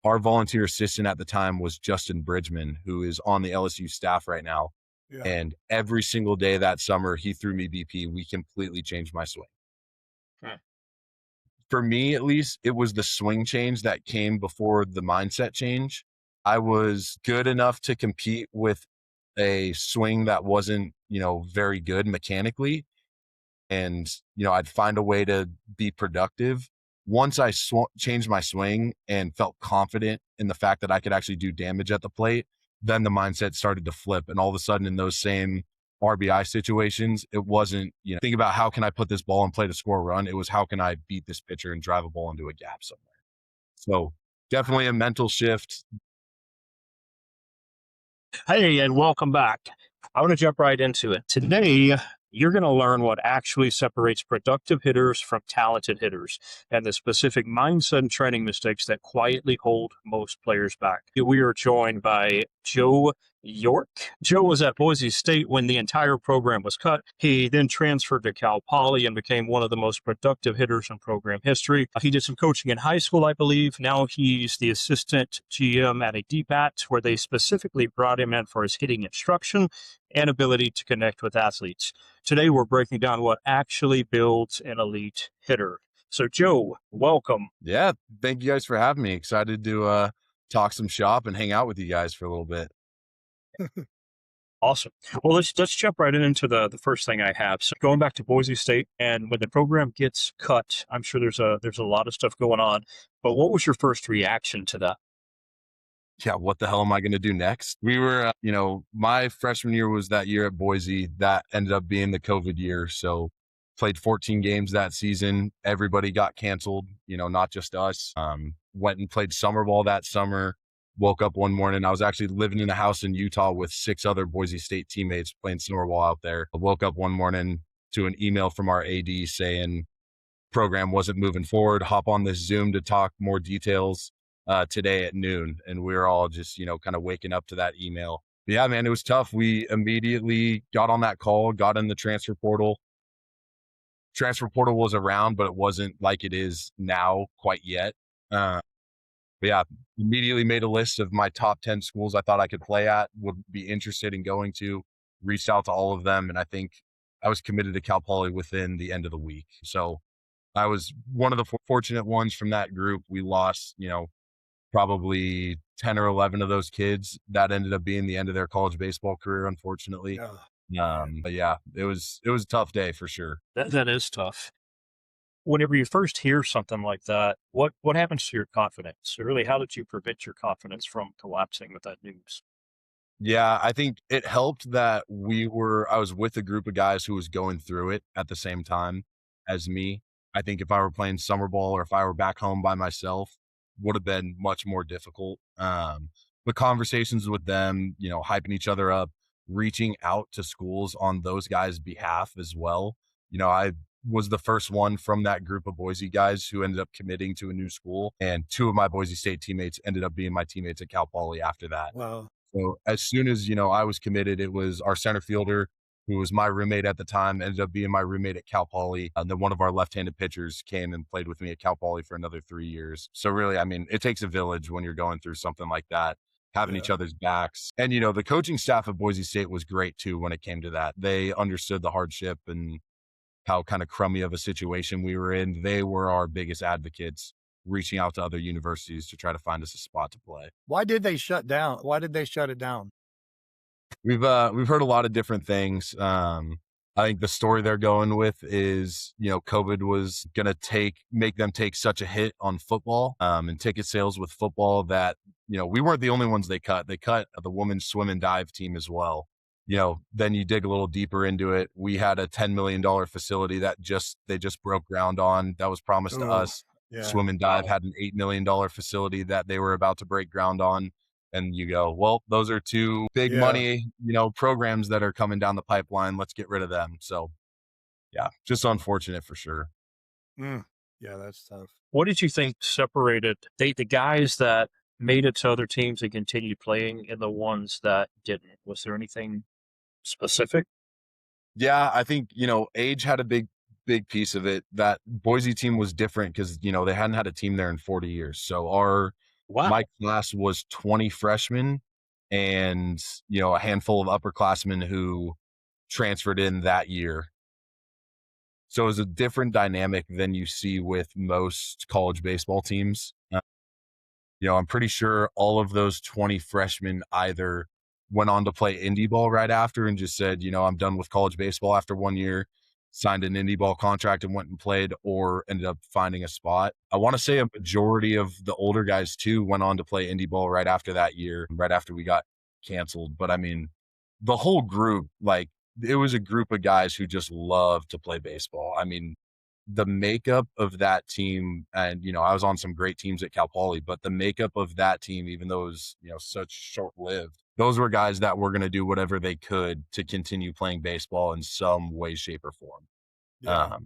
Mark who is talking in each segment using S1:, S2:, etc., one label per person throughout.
S1: our volunteer assistant at the time was Justin Bridgman, who is on the LSU staff right now.
S2: Yeah.
S1: And every single day that summer, he threw me BP. We completely changed my swing. For me, at least, it was the swing change that came before the mindset change. I was good enough to compete with a swing that wasn't, very good mechanically. And, I'd find a way to be productive. Once I changed my swing and felt confident in the fact that I could actually do damage at the plate, then the mindset started to flip. And all of a sudden in those same RBI situations, it wasn't, think about how can I put this ball in play to score a run? It was how can I beat this pitcher and drive a ball into a gap somewhere? So definitely a mental shift.
S3: Hey, and welcome back. I want to jump right into it. Today, you're going to learn what actually separates productive hitters from talented hitters and the specific mindset and training mistakes that quietly hold most players back. We are joined by Joe Yorke. Joe was at Boise State when the entire program was cut. He then transferred to Cal Poly and became one of the most productive hitters in program history. He did some coaching in high school, I believe. Now he's the assistant GM at a DPAT, where they specifically brought him in for his hitting instruction and ability to connect with athletes. Today, we're breaking down what actually builds an elite hitter. So, Joe, welcome.
S1: Yeah, thank you guys for having me. Excited to talk some shop and hang out with you guys for a little bit.
S3: Awesome. Well, let's jump right into the first thing I have. So going back to Boise State, and when the program gets cut, I'm sure there's a lot of stuff going on. But what was your first reaction to that?
S1: Yeah, what the hell am I going to do next? We were, my freshman year was that year at Boise. That ended up being the COVID year. So played 14 games that season. Everybody got canceled, not just us. Went and played summer ball that summer. Woke up one morning. I was actually living in a house in Utah with 6 other Boise State teammates playing summer ball out there. I woke up one morning to an email from our AD saying program wasn't moving forward. Hop on this Zoom to talk more details today at noon. And we were all just, kind of waking up to that email. But yeah, man, it was tough. We immediately got on that call, got in the transfer portal. Transfer portal was around, but it wasn't like it is now quite yet. But yeah, immediately made a list of my top 10 schools I thought I could play at, would be interested in going to, reached out to all of them. And I think I was committed to Cal Poly within the end of the week. So I was one of the fortunate ones from that group. We lost, probably 10 or 11 of those kids. That ended up being the end of their college baseball career, unfortunately. But yeah, it was a tough day for sure.
S3: That is tough. Whenever you first hear something like that, what happens to your confidence? Really, how did you prevent your confidence from collapsing with that news?
S1: Yeah, I think it helped that I was with a group of guys who was going through it at the same time as me. I think if I were playing summer ball or if I were back home by myself, would have been much more difficult. But conversations with them, hyping each other up, reaching out to schools on those guys' behalf as well. I was the first one from that group of Boise guys who ended up committing to a new school. And 2 of my Boise State teammates ended up being my teammates at Cal Poly after that.
S2: Wow.
S1: So as soon as, I was committed, it was our center fielder, who was my roommate at the time, ended up being my roommate at Cal Poly. And then one of our left-handed pitchers came and played with me at Cal Poly for another 3 years. So really, I mean, it takes a village when you're going through something like that, having each other's backs. And, the coaching staff at Boise State was great too when it came to that. They understood the hardship and how kind of crummy of a situation we were in. They were our biggest advocates, reaching out to other universities to try to find us a spot to play.
S2: Why did they shut down? Why did they shut it down?
S1: We've heard a lot of different things. I think the story they're going with is, COVID was going to make them take such a hit on football, and ticket sales with football that, we weren't the only ones they cut. They cut the women's swim and dive team as well. Then you dig a little deeper into it. We had a $10 million facility that they just broke ground on. That was promised to us.
S2: Yeah.
S1: Swim and dive had an $8 million facility that they were about to break ground on. And you go, well, those are 2 big money, programs that are coming down the pipeline. Let's get rid of them. So yeah, just unfortunate for sure.
S2: Yeah, that's tough.
S3: What did you think separated the guys that made it to other teams and continued playing and the ones that didn't? Was there anything specific?
S1: Yeah, I think, age had a big piece of it. That Boise team was different because, they hadn't had a team there in 40 years. So our
S3: Wow.
S1: My class was 20 freshmen and, a handful of upperclassmen who transferred in that year. So it was a different dynamic than you see with most college baseball teams. I'm pretty sure all of those 20 freshmen either went on to play indie ball right after and just said, I'm done with college baseball after 1 year, signed an indie ball contract and went and played, or ended up finding a spot. I want to say a majority of the older guys too went on to play indie ball right after that year, right after we got canceled. But I mean, the whole group, like, it was a group of guys who just loved to play baseball. I mean, the makeup of that team, and I was on some great teams at Cal Poly, but the makeup of that team, even though it was such short-lived, those were guys that were going to do whatever they could to continue playing baseball in some way, shape, or form.
S2: Yeah.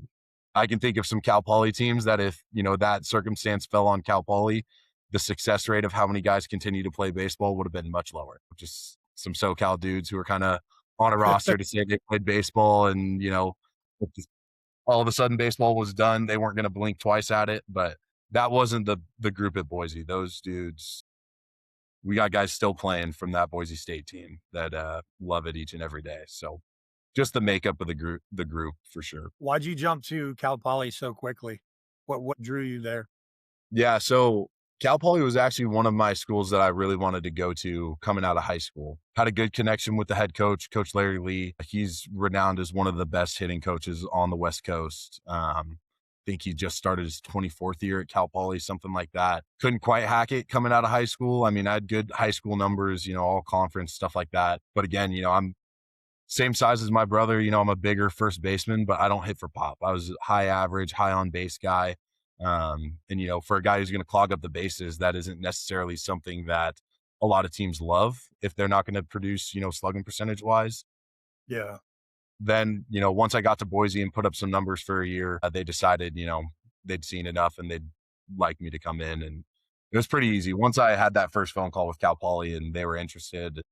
S1: I can think of some Cal Poly teams that if that circumstance fell on Cal Poly, the success rate of how many guys continue to play baseball would have been much lower. Just some SoCal dudes who were kind of on a roster to say they played baseball, and all of a sudden baseball was done. They weren't going to blink twice at it, but that wasn't the group at Boise. Those dudes, we got guys still playing from that Boise State team that love it each and every day. So just the makeup of the group for sure.
S2: Why'd you jump to Cal Poly so quickly? What drew you there?
S1: Yeah, so Cal Poly was actually one of my schools that I really wanted to go to coming out of high school. Had a good connection with the head coach, Coach Larry Lee. He's renowned as one of the best hitting coaches on the West Coast. I think he just started his 24th year at Cal Poly, something like that. Couldn't quite hack it coming out of high school. I mean, I had good high school numbers, all conference, stuff like that. But again, I'm same size as my brother. I'm a bigger first baseman, but I don't hit for pop. I was high average, high on base guy. And for a guy who's going to clog up the bases, that isn't necessarily something that a lot of teams love if they're not going to produce, slugging percentage wise.
S2: Yeah.
S1: Then, once I got to Boise and put up some numbers for a year, they decided, they'd seen enough and they'd like me to come in. And it was pretty easy. Once I had that first phone call with Cal Poly and they were interested,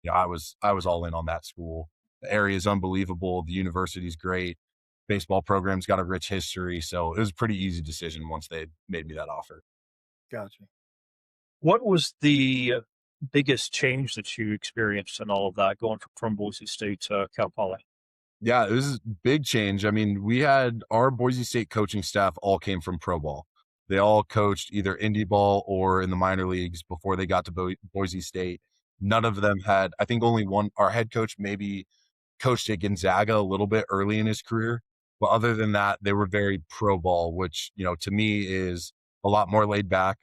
S1: I was all in on that school. The area is unbelievable. The university's great. Baseball program's got a rich history. So it was a pretty easy decision once they made me that offer.
S2: Gotcha.
S3: What was the biggest change that you experienced in all of that, going from Boise State to Cal Poly?
S1: Yeah, it was a big change. I mean, we had our Boise State coaching staff all came from pro ball. They all coached either indie ball or in the minor leagues before they got to Boise State. None of them had, I think only one, our head coach maybe coached at Gonzaga a little bit early in his career. But other than that, they were very pro ball, which, to me is a lot more laid back,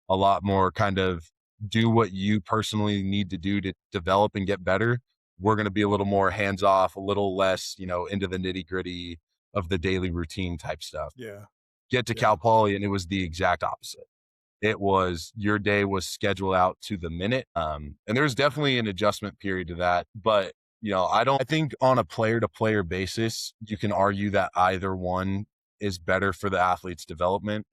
S1: a lot more kind of do what you personally need to do to develop and get better. We're going to be a little more hands off, a little less, into the nitty gritty of the daily routine type stuff.
S2: Yeah.
S1: Get to Cal Poly, and it was the exact opposite. It was your day was scheduled out to the minute. And there's definitely an adjustment period to that. But, I think on a player to player basis, you can argue that either one is better for the athlete's development.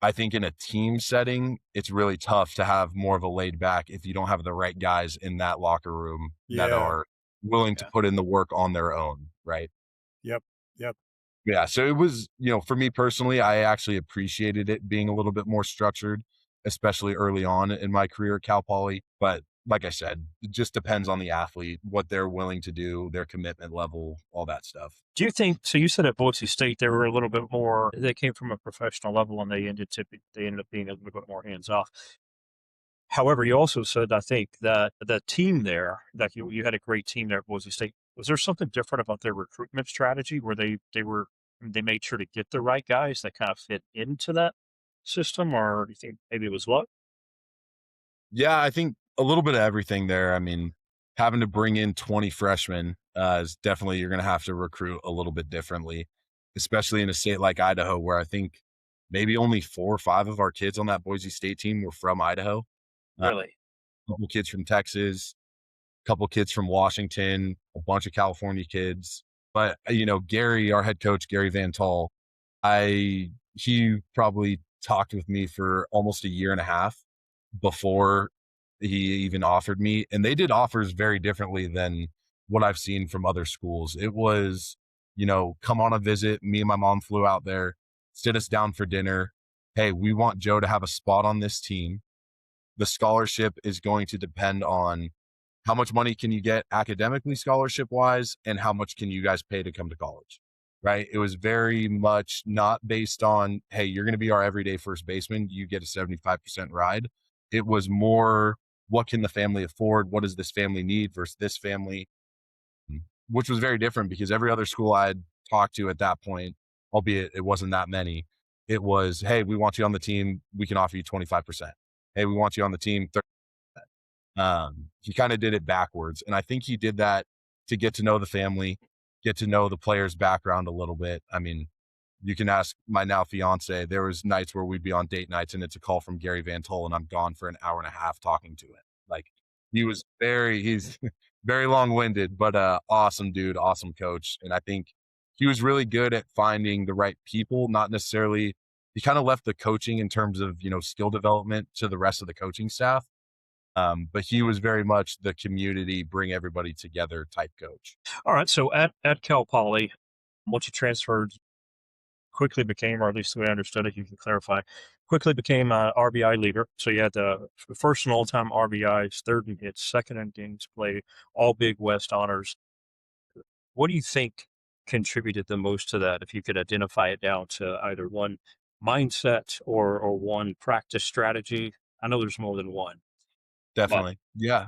S1: I think in a team setting, it's really tough to have more of a laid back if you don't have the right guys in that locker room that are willing to put in the work on their own. Right.
S2: Yep.
S1: Yeah. So it was, for me personally, I actually appreciated it being a little bit more structured, especially early on in my career at Cal Poly. But like I said, it just depends on the athlete, what they're willing to do, their commitment level, all that stuff.
S3: Do you think, so you said at Boise State, they were a little bit more, they came from a professional level and they ended up being a little bit more hands off. However, you also said, I think, that the team there, that you had a great team there at Boise State. Was there something different about their recruitment strategy where they made sure to get the right guys that kind of fit into that system, or do you think maybe it was luck?
S1: Yeah, I think a little bit of everything there. I mean, having to bring in 20 freshmen is definitely, you're going to have to recruit a little bit differently, especially in a state like Idaho, where I think maybe only 4 or 5 of our kids on that Boise State team were from Idaho.
S3: Really?
S1: A couple kids from Texas, a couple kids from Washington, a bunch of California kids. But, Gary, our head coach, Gary Van Tall, he probably talked with me for almost a year and a half before he even offered me. And they did offers very differently than what I've seen from other schools. It was, come on a visit. Me and my mom flew out there, sit us down for dinner. hey, we want Joe to have a spot on this team. The scholarship is going to depend on how much money can you get academically scholarship wise and how much can you guys pay to come to college, right? It was very much not based on, hey, you're going to be our everyday first baseman, you get a 75% ride. It was more, what can the family afford? What does this family need versus this family? Which was very different because every other school I'd talked to at that point, albeit it wasn't that many, it was, hey, we want you on the team, we can offer you 25%. Hey, we want you on the team, 30%. He kind of did it backwards. And I think he did that to get to know the family, get to know the player's background a little bit. I mean, you can ask my now fiance. There was nights where we'd be on date nights and it's a call from Gary Van Toll and I'm gone for an hour and a half talking to him. Like he's very long winded, but awesome dude, awesome coach. And I think he was really good at finding the right people, not necessarily, he kind of left the coaching in terms of, skill development to the rest of the coaching staff. But he was very much the community, bring everybody together type coach.
S3: All right. So at Cal Poly, once you transferred, quickly became, or at least the way I understood it, you can clarify, quickly became an RBI leader. So you had the first and all-time RBIs, third in hits, second in games played, all Big West honors. What do you think contributed the most to that? If you could identify it down to either one mindset or one practice strategy. I know there's more than one.
S1: Definitely. Yeah.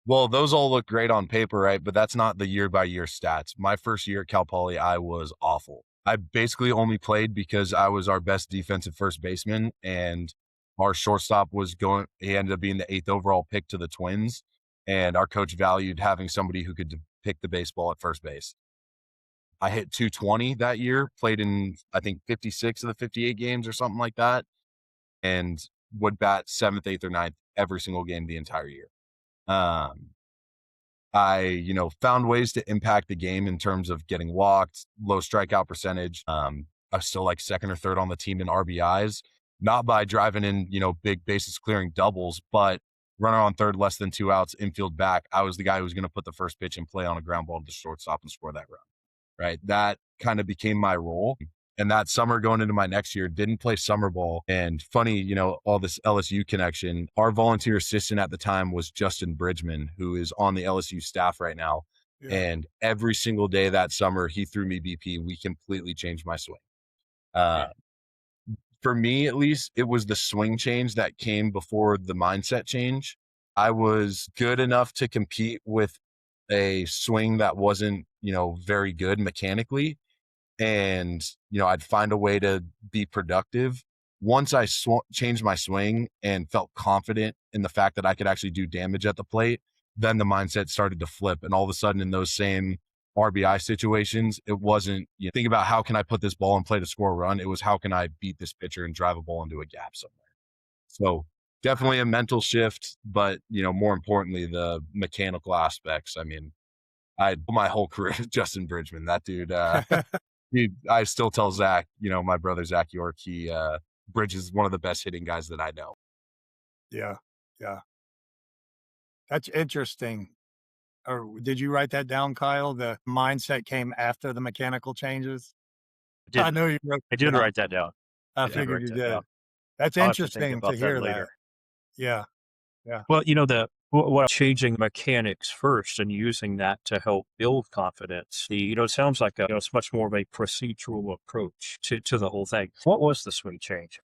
S1: Well, those all look great on paper, right? But that's not the year by year stats. My first year at Cal Poly, I was awful. I basically only played because I was our best defensive first baseman and our shortstop he ended up being the 8th overall pick to the Twins. And our coach valued having somebody who could pick the baseball at first base. I hit 220 that year, played in, I think, 56 of the 58 games or something like that, and would bat 7th, 8th, or 9th every single game the entire year. I, found ways to impact the game in terms of getting walked, low strikeout percentage. I was still like second or third on the team in RBIs, not by driving in, big bases clearing doubles, but runner on third, less than 2 outs, infield back. I was the guy who was going to put the first pitch in play on a ground ball to the shortstop and score that run. Right. That kind of became my role. And that summer going into my next year, didn't play summer ball. And funny, all this LSU connection, our volunteer assistant at the time was Justin Bridgman, who is on the LSU staff right now. Yeah. And every single day that summer, he threw me BP. We completely changed my swing. For me, at least, it was the swing change that came before the mindset change. I was good enough to compete with a swing that wasn't, very good mechanically. And, I'd find a way to be productive. Once I changed my swing and felt confident in the fact that I could actually do damage at the plate, then the mindset started to flip. And all of a sudden in those same RBI situations, it wasn't, think about how can I put this ball in play to score a run? It was how can I beat this pitcher and drive a ball into a gap somewhere? So definitely a mental shift, but, more importantly, the mechanical aspects. I mean, I my whole career with Justin Bridgman, that dude, I still tell Zach, my brother, Zach Yorke, Bridge is one of the best hitting guys that I know.
S2: Yeah. Yeah. That's interesting. Or did you write that down, Kyle? The mindset came after the mechanical changes? I know you wrote
S3: I did write that down.
S2: I figured you did. That's interesting to hear that. Yeah. Yeah.
S3: Well, what changing mechanics first and using that to help build confidence. It sounds like it's much more of a procedural approach to the whole thing. What was the swing change?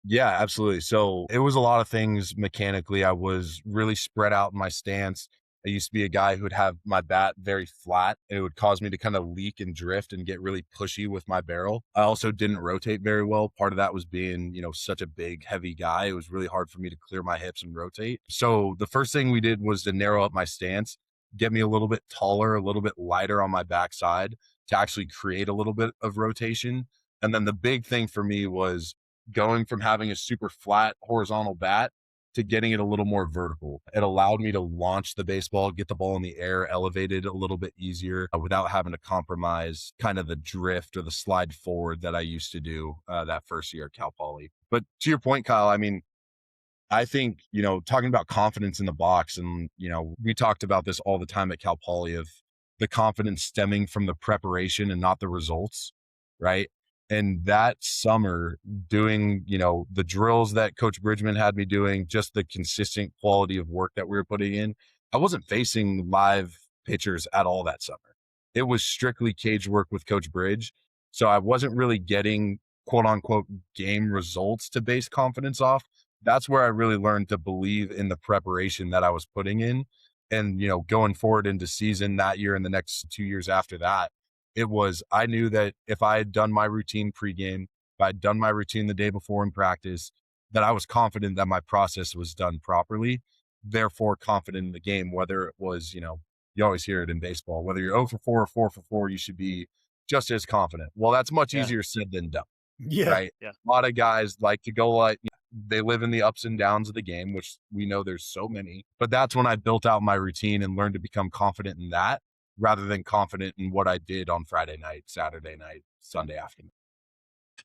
S1: Yeah, absolutely. So it was a lot of things mechanically. I was really spread out in my stance. I used to be a guy who would have my bat very flat. It would cause me to kind of leak and drift and get really pushy with my barrel. I also didn't rotate very well. Part of that was being, such a big, heavy guy. It was really hard for me to clear my hips and rotate. So the first thing we did was to narrow up my stance, get me a little bit taller, a little bit lighter on my backside to actually create a little bit of rotation. And then the big thing for me was going from having a super flat horizontal bat to getting it a little more vertical. It allowed me to launch the baseball, get the ball in the air, elevated a little bit easier without having to compromise kind of the drift or the slide forward that I used to do that first year at Cal Poly. But to your point, Kyle, I mean, I think, talking about confidence in the box, and, we talked about this all the time at Cal Poly of the confidence stemming from the preparation and not the results, right? And that summer, doing, the drills that Coach Bridgman had me doing, just the consistent quality of work that we were putting in, I wasn't facing live pitchers at all that summer. It was strictly cage work with Coach Bridge. So I wasn't really getting quote unquote game results to base confidence off. That's where I really learned to believe in the preparation that I was putting in. And, going forward into season that year and the next 2 years after that, I knew that if I had done my routine pregame, if I had done my routine the day before in practice, that I was confident that my process was done properly, therefore confident in the game, whether it was, you always hear it in baseball, whether you're 0 for 4 or 4 for 4, you should be just as confident. Well, that's much easier said than done,
S2: Yeah.
S1: right? A lot of guys like to go they live in the ups and downs of the game, which we know there's so many, but that's when I built out my routine and learned to become confident in that rather than confident in what I did on Friday night, Saturday night, Sunday afternoon.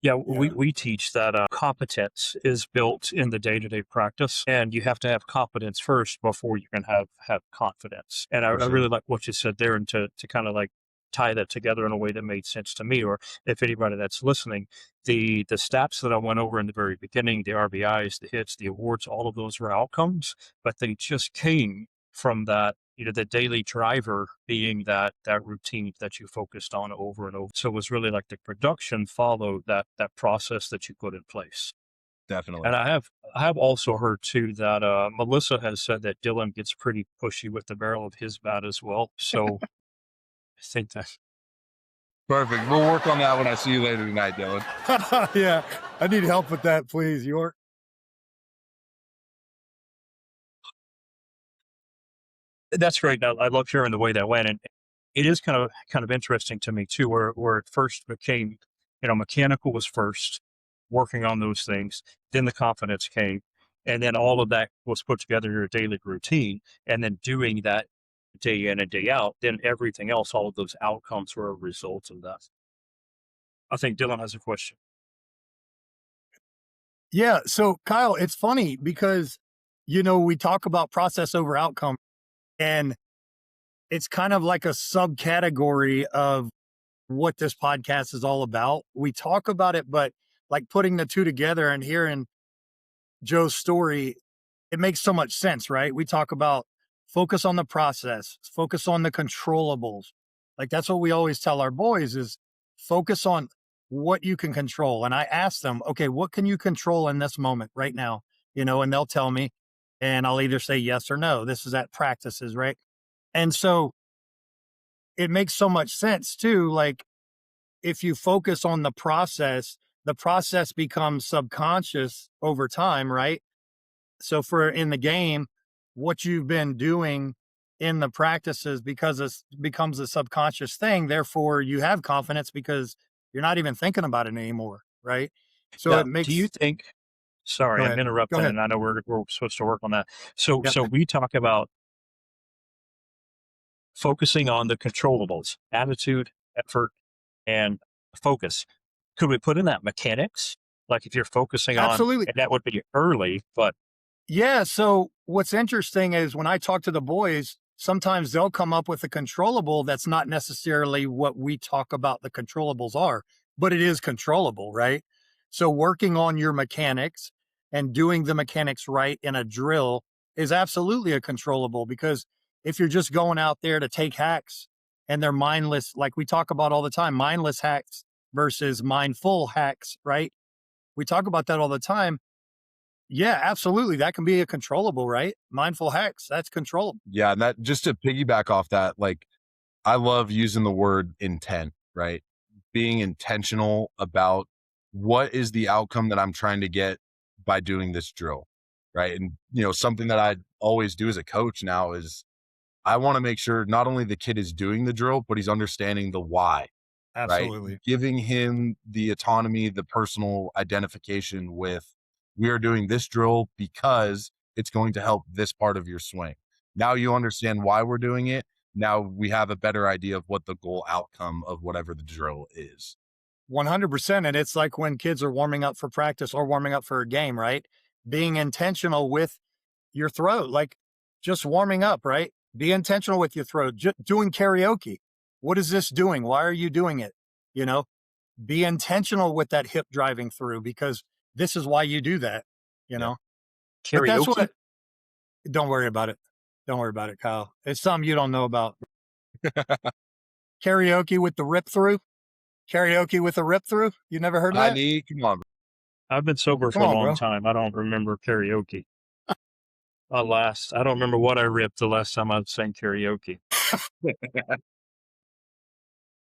S3: Yeah, we teach that competence is built in the day-to-day practice, and you have to have competence first before you can have confidence. And I really like what you said there, and to kind of like tie that together in a way that made sense to me, or if anybody that's listening, the stats that I went over in the very beginning, the RBIs, the hits, the awards, all of those were outcomes, but they just came from that, the daily driver being that routine that you focused on over and over. So it was really like the production followed that process that you put in place.
S1: Definitely.
S3: And I have also heard too that Melissa has said that Dylan gets pretty pushy with the barrel of his bat as well. So I think that
S1: Perfect. We'll work on that when I see you later tonight, Dylan.
S2: Yeah, I need help with that, please, Yorke.
S3: that's great. I love hearing the way that went, and it is kind of interesting to me too, where it first became, mechanical was first, working on those things, then the confidence came, and then all of that was put together in your daily routine, and then doing that day in and day out, then everything else, all of those outcomes were a result of that. I think Dylan has a question.
S2: Yeah. So, Kyle, it's funny because, we talk about process over outcome, and it's kind of like a subcategory of what this podcast is all about. We talk about it, but like putting the two together and hearing Joe's story, it makes so much sense, right? We talk about focus on the process, focus on the controllables. Like that's what we always tell our boys is focus on what you can control. And I ask them, okay, what can you control in this moment right now? And they'll tell me, and I'll either say yes or no. This is at practices, right? And so it makes so much sense too. Like if you focus on the process becomes subconscious over time, right? So for in the game, what you've been doing in the practices because it becomes a subconscious thing. Therefore, you have confidence because you're not even thinking about it anymore, right? So
S3: Now,
S2: it makes.
S3: do you think? Sorry,
S2: Go
S3: I'm
S2: ahead. Go
S3: interrupting,
S2: ahead.
S3: and I know we're supposed to work on that. So
S2: Yep.
S3: so we talk about focusing on the controllables, attitude, effort, and focus. Could we put in that mechanics? Like if you're focusing on,
S2: Absolutely.
S3: and that would be early, but
S2: Yeah. So what's interesting is when I talk to the boys, sometimes they'll come up with a controllable that's not necessarily what we talk about the controllables are, but it is controllable, right? So working on your mechanics and doing the mechanics right in a drill is absolutely a controllable because if you're just going out there to take hacks and they're mindless, like we talk about all the time, mindless hacks versus mindful hacks, right? We talk about that all the time. Yeah, absolutely. That can be a controllable, right? Mindful hacks, that's controllable.
S1: Yeah. And that, just to piggyback off that, like, I love using the word intent, right? Being intentional about what is the outcome that I'm trying to get by doing this drill, right? And, something that I always do as a coach now is I want to make sure not only the kid is doing the drill, but he's understanding the why, right?
S2: Absolutely.
S1: Giving him the autonomy, the personal identification with we are doing this drill because it's going to help this part of your swing. Now you understand why we're doing it. Now we have a better idea of what the goal outcome of whatever the drill is.
S2: 100%. And it's like when kids are warming up for practice or warming up for a game, right? Being intentional with your throat, like just warming up, right? Be intentional with your throat. Doing karaoke. What is this doing? Why are you doing it? You know, be intentional with that hip driving through, because this is why you do that, you know. But that's
S3: Karaoke?
S2: what. Don't worry about it. Don't worry about it, Kyle. It's something you don't know about. Karaoke with the rip through. Karaoke with a rip through. You never heard of that?
S1: Come on, bro.
S3: I've been sober
S2: Come
S3: for a
S2: on,
S3: long
S2: bro.
S3: time. I don't remember karaoke. I don't remember what I ripped the last time I sang karaoke.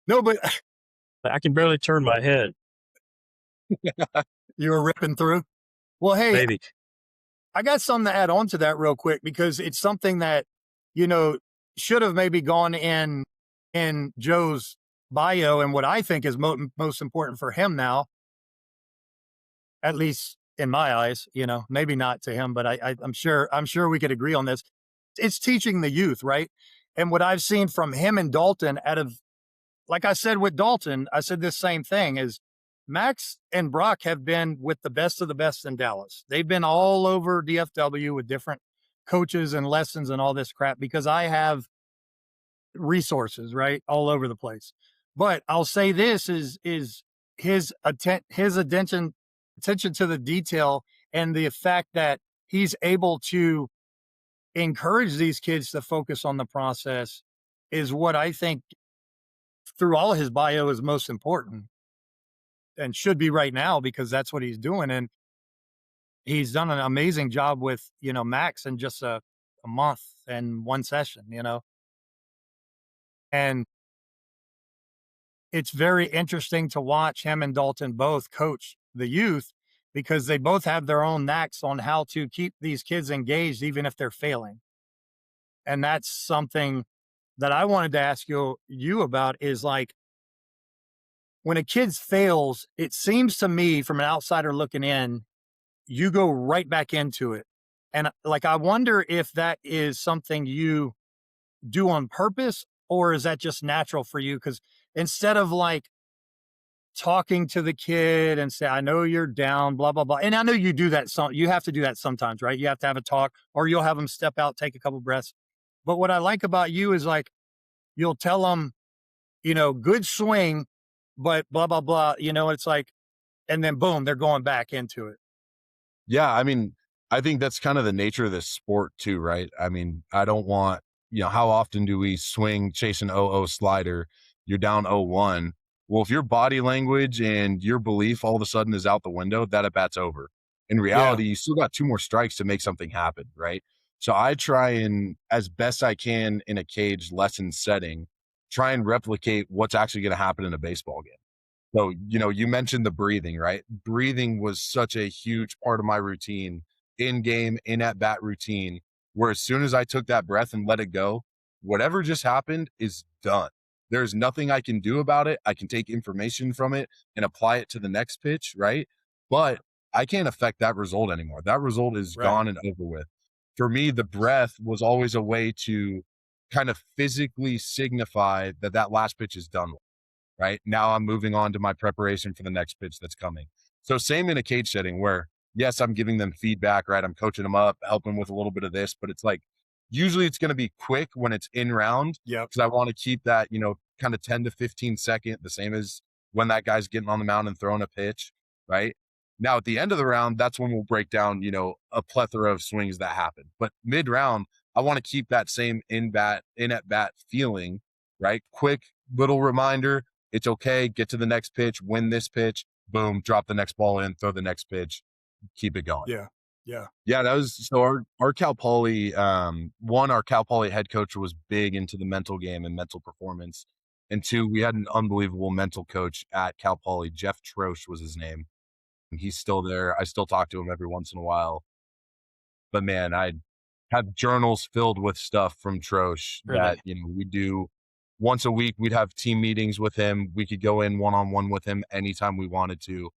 S2: No, but
S3: I can barely turn my head.
S2: you were ripping through. Well, hey,
S3: Maybe.
S2: I got something to add on to that real quick, because it's something that, you know, should have maybe gone in Joe's bio, and what I think is most important for him now, at least in my eyes, you know, maybe not to him, but I'm sure we could agree on this. It's teaching the youth, right? And what I've seen from him and Dalton, like I said with Dalton, I said this same thing, is Max and Brock have been with the best of the best in Dallas. They've been all over DFW with different coaches and lessons and all this crap, because I have resources, right, all over the place. But I'll say this is his attention to the detail, and the fact that he's able to encourage these kids to focus on the process is what I think through all of his bio is most important, and should be right now, because that's what he's doing. And he's done an amazing job with, you know, Max in just a month and one session, you know. And it's very interesting to watch him and Dalton both coach the youth, because they both have their own knacks on how to keep these kids engaged, even if they're failing. And that's something that I wanted to ask you about, is like, when a kid fails, it seems to me from an outsider looking in, you go right back into it. And like, I wonder if that is something you do on purpose, or is that just natural for you? Because instead of like talking to the kid and say, I know you're down, blah, blah, blah. And I know you do that. You have to do that sometimes, right? You have to have a talk, or you'll have them step out, take a couple breaths. But what I like about you is like, you'll tell them, you know, good swing, but blah, blah, blah, you know, it's like, and then boom, they're going back into it.
S1: Yeah, I mean, I think that's kind of the nature of this sport too, right? I mean, I don't want, how often do we swing, chase an 0-0 slider, you're down 0-1. Well, if your body language and your belief all of a sudden is out the window, that at bat's over. In reality, you still got 2 more strikes to make something happen, right? So I try and, as best I can in a cage lesson setting, try and replicate what's actually going to happen in a baseball game. So, you mentioned the breathing, right? Breathing was such a huge part of my routine, in-game, in-at-bat routine, where as soon as I took that breath and let it go, whatever just happened is done. There's nothing I can do about it. I can take information from it and apply it to the next pitch, right? But I can't affect that result anymore. That result is gone and over with. For me, the breath was always a way to kind of physically signify that last pitch is done with. Right now, I'm moving on to my preparation for the next pitch that's coming. So same in a cage setting where, yes, I'm giving them feedback, right? I'm coaching them up, helping with a little bit of this, but it's like, usually it's going to be quick when it's in round.
S2: Yeah.
S1: Because I want to keep that, kind of 10 to 15 second, the same as when that guy's getting on the mound and throwing a pitch, right? Now at the end of the round, that's when we'll break down, a plethora of swings that happen. But mid round, I want to keep that same in at bat feeling, right? Quick little reminder. It's okay. Get to the next pitch, win this pitch, boom, drop the next ball in, throw the next pitch, keep it going.
S2: Yeah. Yeah.
S1: Yeah. That was, so our Cal Poly, our Cal Poly head coach was big into the mental game and mental performance. And 2, we had an unbelievable mental coach at Cal Poly. Jeff Troche was his name. And he's still there. I still talk to him every once in a while. But man, I have journals filled with stuff from Troche that, we do. Once a week, we'd have team meetings with him. We could go in one-on-one with him anytime we wanted to.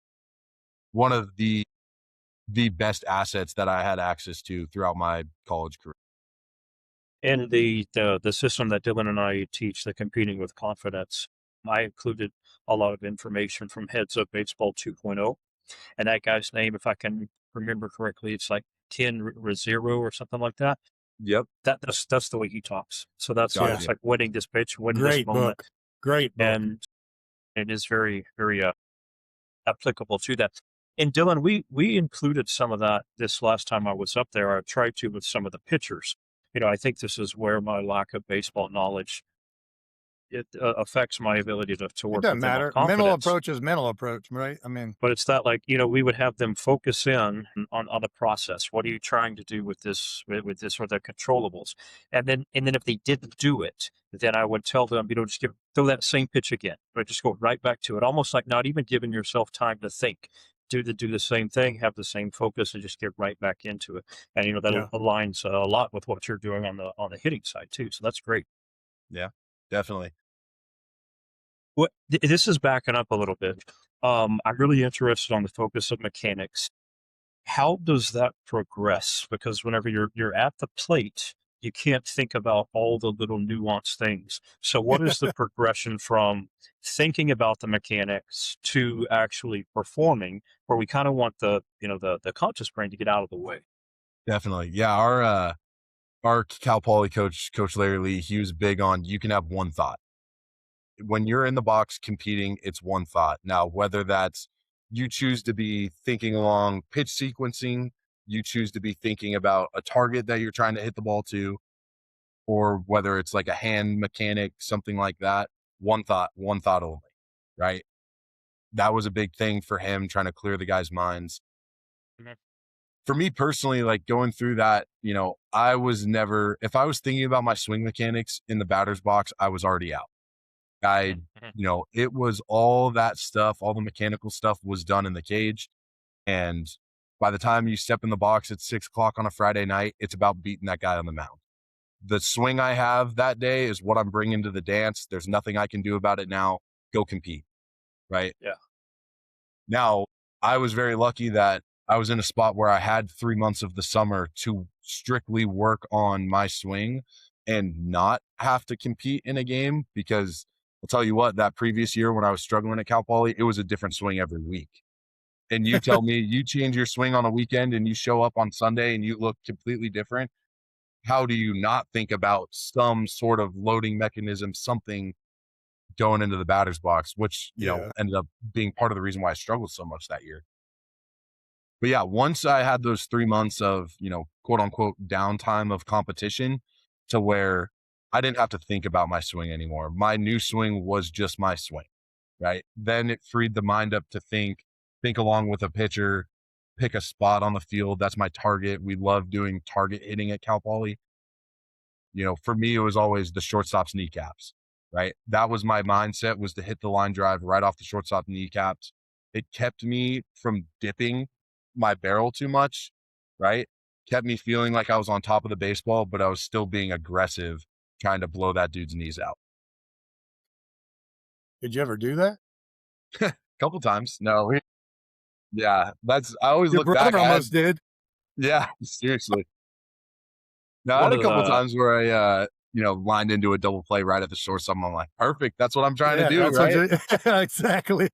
S1: One of the best assets that I had access to throughout my college career.
S3: In the system that Dylan and I teach, the Competing with Confidence, I included a lot of information from Heads Up Baseball 2.0. And that guy's name, if I can remember correctly, it's like Ken Rizero or something like that.
S1: Yep.
S3: That's the way he talks. So that's it's like winning this pitch, winning
S2: Great
S3: this moment.
S2: book. Great book.
S3: And it is very, very applicable to that. And Dylan, we included some of that this last time I was up there. I tried to with some of the pitchers. I think this is where my lack of baseball knowledge it affects my ability to
S2: It
S3: work
S2: doesn't
S3: with them on
S2: matter. Mental
S3: confidence.
S2: approach is mental approach, right? I mean,
S3: But it's that, like, we would have them focus in on the process. What are you trying to do with this, with this, or the controllables? And then if they didn't do it, then I would tell them, just throw that same pitch again, but just go right back to it. Almost like not even giving yourself time to think. Do the same thing, have the same focus, and just get right back into it. And that
S2: yeah.
S3: aligns a lot with what you're doing on the hitting side too. So that's great.
S1: Yeah, definitely.
S3: This is backing up a little bit. I'm really interested on the focus of mechanics. How does that progress? Because whenever you're at the plate, you can't think about all the little nuanced things. So what is the progression from thinking about the mechanics to actually performing, where we kind of want the conscious brain to get out of the way?
S1: Definitely. Yeah. Our Cal Poly Coach Larry Lee, he was big on, you can have one thought. When you're in the box competing, it's one thought. Now, whether that's you choose to be thinking along pitch sequencing, you choose to be thinking about a target that you're trying to hit the ball to, or whether it's like a hand mechanic, something like that, one thought only, right? That was a big thing for him, trying to clear the guys' minds.
S3: Mhm.
S1: For me personally, like going through that, I was never, if I was thinking about my swing mechanics in the batter's box, I was already out. It was all that stuff, all the mechanical stuff was done in the cage. And by the time you step in the box at 6 o'clock on a Friday night, it's about beating that guy on the mound. The swing I have that day is what I'm bringing to the dance. There's nothing I can do about it now. Go compete. Right.
S3: Yeah.
S1: Now, I was very lucky that I was in a spot where I had 3 months of the summer to strictly work on my swing and not have to compete in a game, because I'll tell you what, that previous year when I was struggling at Cal Poly, it was a different swing every week. And you tell me you change your swing on a weekend and you show up on Sunday and you look completely different. How do you not think about some sort of loading mechanism, something going into the batter's box, which,
S2: Yeah.
S1: ended up being part of the reason why I struggled so much that year. But yeah, once I had those 3 months of, quote unquote downtime of competition, to where I didn't have to think about my swing anymore. My new swing was just my swing, right? Then it freed the mind up to think along with a pitcher, pick a spot on the field. That's my target. We love doing target hitting at Cal Poly. For me, it was always the shortstop's kneecaps, right? That was my mindset, was to hit the line drive right off the shortstop kneecaps. It kept me from dipping my barrel too much, right? Kept me feeling like I was on top of the baseball, but I was still being aggressive, trying to blow that dude's knees out.
S2: Did you ever do that?
S1: A couple times. No. Yeah. I always
S2: Your
S1: look back.
S2: brother almost did.
S1: Yeah, seriously. No, I
S3: One
S1: had a
S3: of
S1: couple
S3: the
S1: times where I, lined into a double play right at the shortstop. I'm like, perfect. That's what I'm trying to do,
S2: That's
S1: right?
S2: exactly.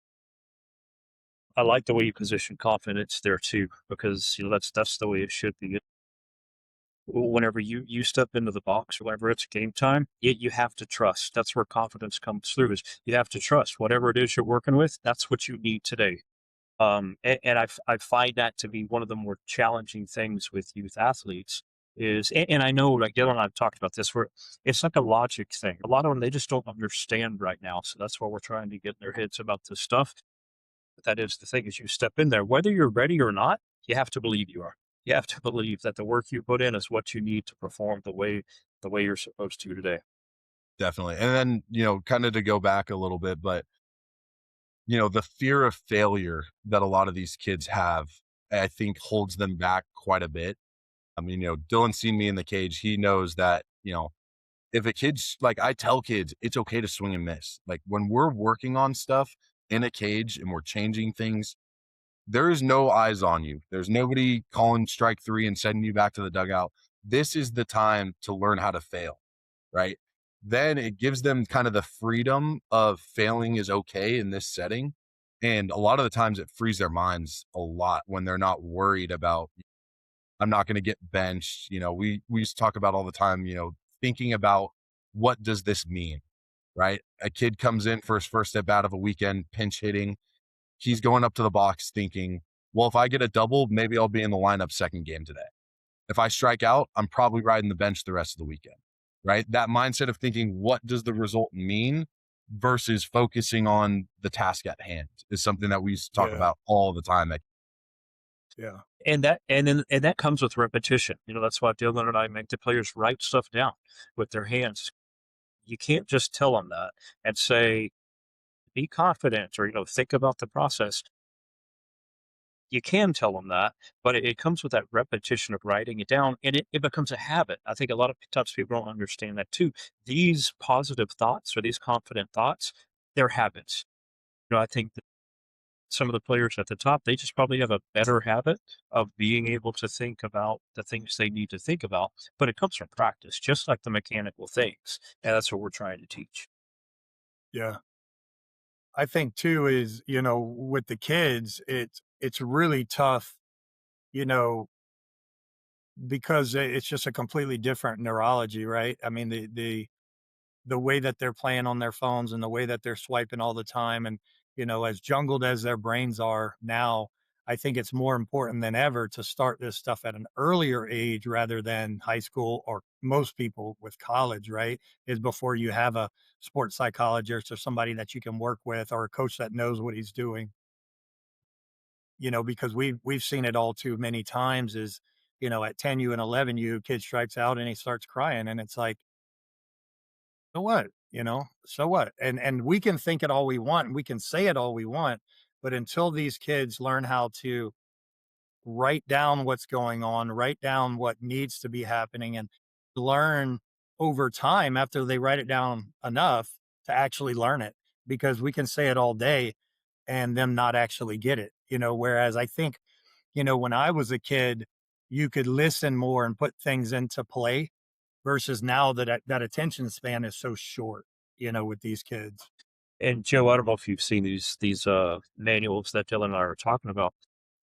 S3: I like the way you position confidence there too, because that's the way it should be. Whenever you step into the box or whenever it's game time, you have to trust. That's where confidence comes through. Is you have to trust whatever it is you're working with. That's what you need today. And I find that to be one of the more challenging things with youth athletes is, and I know, like Dylan and I've talked about this, where it's like a logic thing. A lot of them, they just don't understand right now. So that's why we're trying to get in their heads about this stuff. But that is the thing, is you step in there, whether you're ready or not, you have to believe you are. You have to believe that the work you put in is what you need to perform the way you're supposed to today.
S1: Definitely. And then, kind of to go back a little bit, but the fear of failure that a lot of these kids have, I think holds them back quite a bit. I mean, Dylan's seen me in the cage. He knows that, if a kid's like, I tell kids, it's okay to swing and miss. Like when we're working on stuff in a cage and we're changing things, there is no eyes on you. There's nobody calling strike three and sending you back to the dugout. This is the time to learn how to fail, right? Then it gives them kind of the freedom of failing is okay in this setting. And a lot of the times it frees their minds a lot when they're not worried about, I'm not going to get benched. We used to talk about all the time, thinking about, what does this mean, right? A kid comes in for his first at bat of a weekend, pinch hitting. he's going up to the box thinking, well, if I get a double, maybe I'll be in the lineup second game today. If I strike out, I'm probably riding the bench the rest of the weekend, right? That mindset of thinking, what does the result mean versus focusing on the task at hand is something that we talk about all the time.
S2: Yeah.
S3: And that comes with repetition. That's why Dylan and I make the players write stuff down with their hands. You can't just tell them that and say, be confident or, think about the process. You can tell them that, but it comes with that repetition of writing it down, and it becomes a habit. I think a lot of times people don't understand that too. These positive thoughts or these confident thoughts, they're habits. I think that some of the players at the top, they just probably have a better habit of being able to think about the things they need to think about, but it comes from practice, just like the mechanical things. And that's what we're trying to teach.
S2: Yeah. I think too is, with the kids, it's really tough, because it's just a completely different neurology, right? I mean, the way that they're playing on their phones and the way that they're swiping all the time, and as jungled as their brains are now, I think it's more important than ever to start this stuff at an earlier age rather than high school, or most people with college, right? Is before you have a sports psychologist or somebody that you can work with, or a coach that knows what he's doing. Because we've seen it all too many times. Is at 10U and 11U, kid strikes out and he starts crying, and it's like, so what? So what? And we can think it all we want, and we can say it all we want, but until these kids learn how to write down what's going on, write down what needs to be happening, and learn over time after they write it down enough to actually learn it, because we can say it all day and them not actually get it. Whereas I think, when I was a kid, you could listen more and put things into play, versus now that attention span is so short, with these kids.
S3: And Joe, I don't know if you've seen these manuals that Dylan and I are talking about,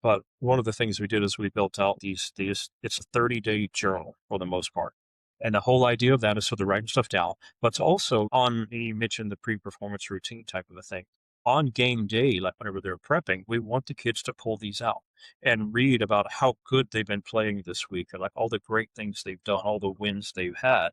S3: but one of the things we did is we built out these it's a 30-day journal for the most part. And the whole idea of that is so they're writing stuff down, but it's also on, you mentioned the pre-performance routine type of a thing. On game day, like whenever they're prepping, we want the kids to pull these out and read about how good they've been playing this week, or like all the great things they've done, all the wins they've had.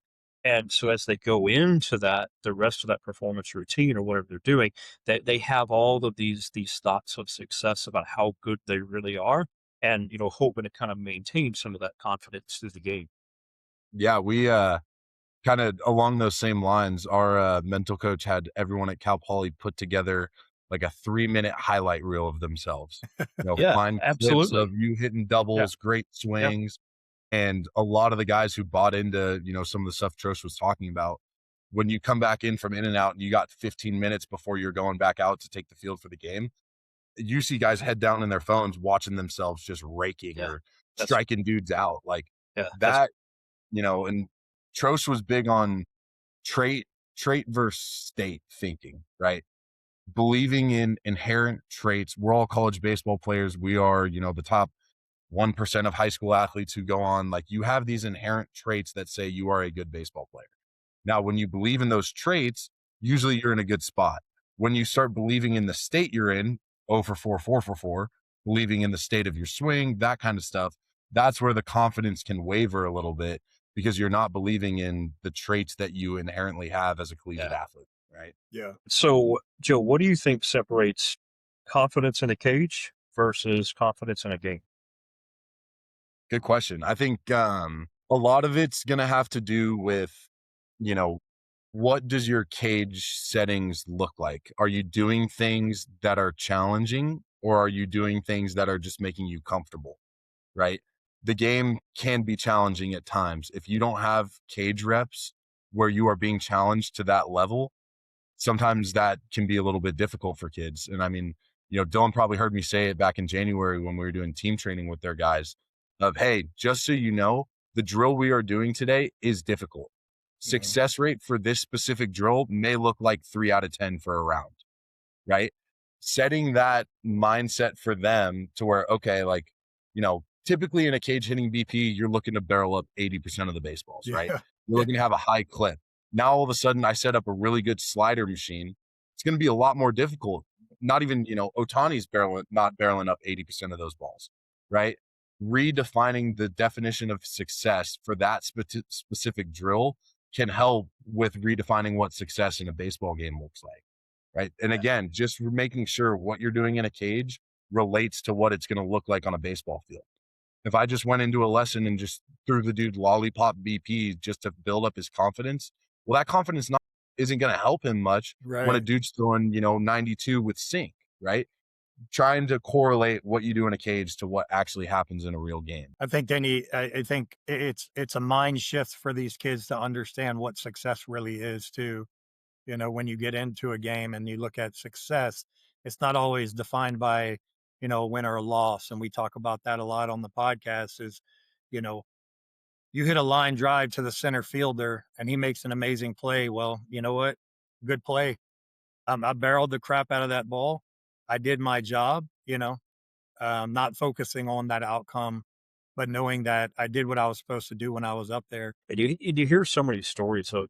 S3: And so as they go into that, the rest of that performance routine or whatever they're doing, they have all of these thoughts of success about how good they really are, and hoping to kind of maintain some of that confidence through the game.
S1: Yeah, we kind of along those same lines, our mental coach had everyone at Cal Poly put together like a 3-minute highlight reel of themselves.
S3: Yeah,
S1: Find clips
S3: absolutely.
S1: of you hitting doubles, great swings. And a lot of the guys who bought into, some of the stuff Trosh was talking about, when you come back in from in and out and you got 15 minutes before you're going back out to take the field for the game, you see guys head down in their phones watching themselves just raking or striking dudes out like that, and Trosh was big on trait versus state thinking, right? Believing in inherent traits. We're all college baseball players. We are, the top 1% of high school athletes who go on. Like, you have these inherent traits that say you are a good baseball player. Now, when you believe in those traits, usually you're in a good spot. When you start believing in the state you're in, 0 for 4, 4 for 4, believing in the state of your swing, that kind of stuff, that's where the confidence can waver a little bit, because you're not believing in the traits that you inherently have as a collegiate athlete, right?
S2: Yeah.
S3: So, Joe, what do you think separates confidence in a cage versus confidence in a game?
S1: Good question. I think a lot of it's going to have to do with, what does your cage settings look like? Are you doing things that are challenging, or are you doing things that are just making you comfortable, right? The game can be challenging at times. If you don't have cage reps where you are being challenged to that level, sometimes that can be a little bit difficult for kids. And I mean, Dylan probably heard me say it back in January when we were doing team training with their guys of, hey, just so you know, the drill we are doing today is difficult. Success rate for this specific drill may look like 3 out of 10 for a round, right? Setting that mindset for them to where, okay, like, typically in a cage hitting BP, you're looking to barrel up 80% of the baseballs, right? You're looking to have a high clip. Now, all of a sudden, I set up a really good slider machine. It's going to be a lot more difficult not even, Otani's not barreling up 80% of those balls, right? Redefining the definition of success for that specific drill can help with redefining what success in a baseball game looks like, right? And again, just making sure what you're doing in a cage relates to what it's going to look like on a baseball field. If I just went into a lesson and just threw the dude lollipop BP just to build up his confidence, well, that confidence isn't going to help him much when a dude's throwing, 92 with sink, right? Trying to correlate what you do in a cage to what actually happens in a real game.
S2: I think I think it's a mind shift for these kids to understand what success really is too. When you get into a game and you look at success, it's not always defined by, a win or a loss. And we talk about that a lot on the podcast is, you hit a line drive to the center fielder and he makes an amazing play. Well, you know what? Good play. I barreled the crap out of that ball. I did my job, not focusing on that outcome, but knowing that I did what I was supposed to do when I was up there.
S3: And you hear so many stories of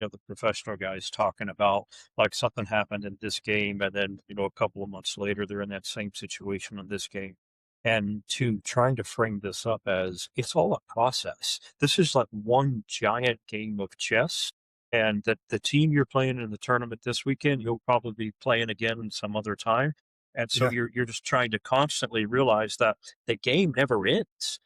S3: the professional guys talking about like something happened in this game, and then a couple of months later they're in that same situation in this game. And to trying to frame this up as it's all a process. This is like one giant game of chess, and that the team you're playing in the tournament this weekend, you'll probably be playing again some other time. And so you're just trying to constantly realize that the game never ends.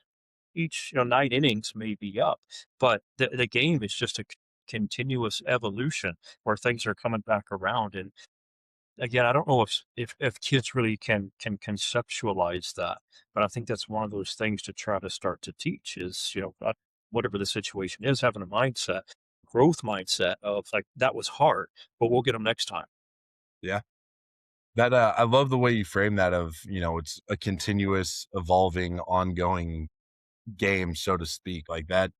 S3: Each 9 innings may be up, but the game is just a continuous evolution where things are coming back around. And again, I don't know if kids really can conceptualize that, but I think that's one of those things to try to start to teach is, whatever the situation is, having a mindset, growth mindset of like, that was hard, but we'll get them next time.
S1: Yeah. That, I love the way you frame that of, it's a continuous evolving, ongoing game, so to speak, like that.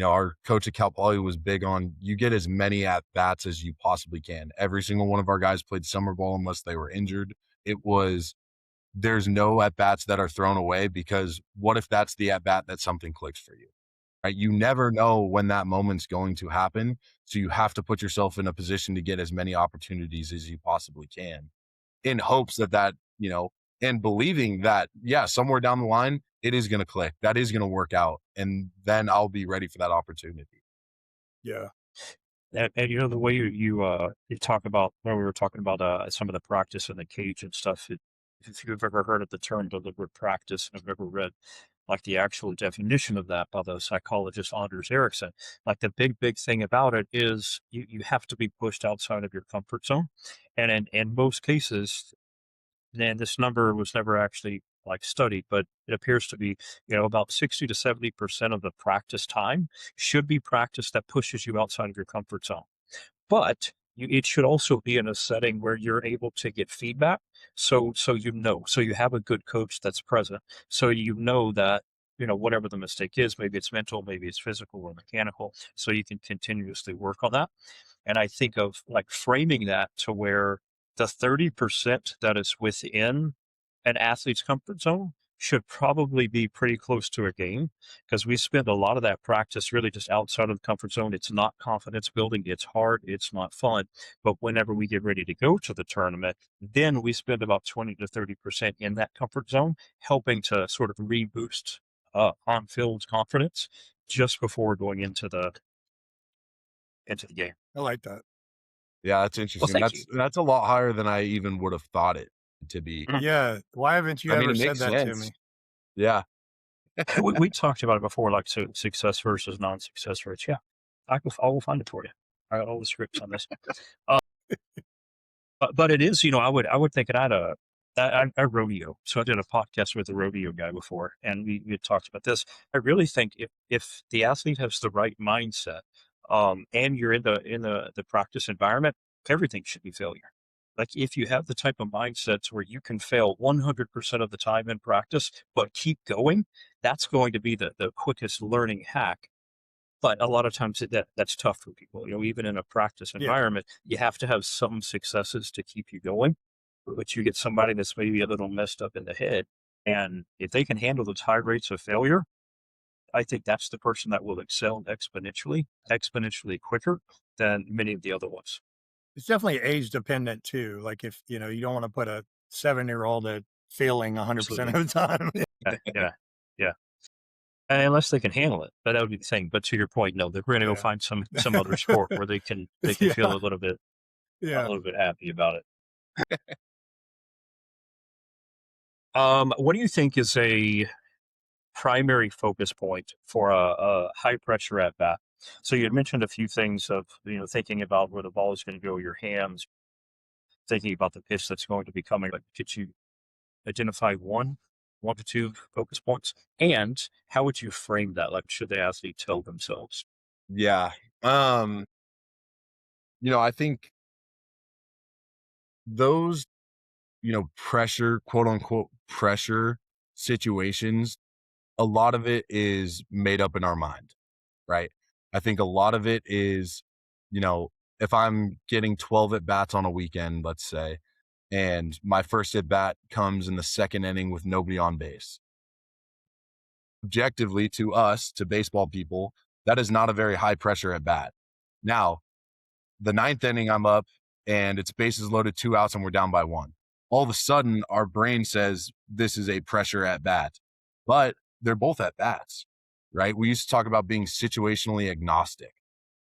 S1: Our coach at Cal Poly was big on you get as many at bats as you possibly can. Every single one of our guys played summer ball unless they were injured. There's no at bats that are thrown away, because what if that's the at bat that something clicks for you, right? You never know when that moment's going to happen. So you have to put yourself in a position to get as many opportunities as you possibly can, in hopes that, and believing that, somewhere down the line, it is going to click. That is going to work out. And then I'll be ready for that opportunity.
S2: Yeah.
S3: And the way you talk about when we were talking about some of the practice in the cage and stuff, if you've ever heard of the term deliberate practice, and I've ever read like the actual definition of that by the psychologist Anders Ericsson, like the big thing about it is you have to be pushed outside of your comfort zone. And in most cases, and this number was never actually like studied, but it appears to be, about 60 to 70% of the practice time should be practice that pushes you outside of your comfort zone. But it should also be in a setting where you're able to get feedback. So you have a good coach that's present. So that, whatever the mistake is, maybe it's mental, maybe it's physical or mechanical. So you can continuously work on that. And I think of like framing that to where the 30% that is within an athlete's comfort zone should probably be pretty close to a game, because we spend a lot of that practice really just outside of the comfort zone. It's not confidence building. It's hard. It's not fun. But whenever we get ready to go to the tournament, then we spend about 20 to 30% in that comfort zone, helping to sort of reboost on-field confidence just before going into the game.
S2: I like that.
S1: Yeah, that's interesting.
S3: Well,
S1: that's a lot higher than I even would have thought it to be.
S2: Yeah. Why haven't you ever said that to me?
S1: Yeah.
S3: we talked about it before, like success versus non-success rates. Yeah, I will find it for you. I got all the scripts on this. But it is, I would think it had a rodeo. So I did a podcast with a rodeo guy before, and we had talked about this. I really think if the athlete has the right mindset, and you're in the practice environment, everything should be failure. Like if you have the type of mindsets where you can fail 100% of the time in practice, but keep going, that's going to be the quickest learning hack. But a lot of times that's tough for people. Even in a practice environment, you have to have some successes to keep you going. But you get somebody that's maybe a little messed up in the head, and if they can handle those high rates of failure, I think that's the person that will excel exponentially quicker than many of the other ones.
S2: It's definitely age dependent too. Like if, you don't want to put a 7-year-old at failing 100%
S3: Absolutely.
S2: of the time.
S3: Yeah. Yeah. Unless they can handle it, but that would be the thing. But to your point, no, they're going to go
S2: Yeah.
S3: find some other sport where they can feel
S2: Yeah.
S3: a
S2: Yeah.
S3: little bit happy about it. What do you think is a primary focus point for a high pressure at bat? So you had mentioned a few things of thinking about where the ball is going to go, your hands, thinking about the pitch that's going to be coming. But could you identify one to two focus points, and how would you frame that? Like, should they actually tell themselves?
S1: Yeah. I think those, pressure, quote unquote, pressure situations, a lot of it is made up in our mind, right? I think a lot of it is, you know, if I'm getting 12 at bats on a weekend, let's say, and my first at bat comes in the second inning with nobody on base. Objectively, to us, to baseball people, that is not a very high pressure at bat. Now, the ninth inning, I'm up and it's bases loaded, 2 outs, and we're down by 1. All of a sudden, our brain says this is a pressure at bat, but they're both at bats, right? We used to talk about being situationally agnostic,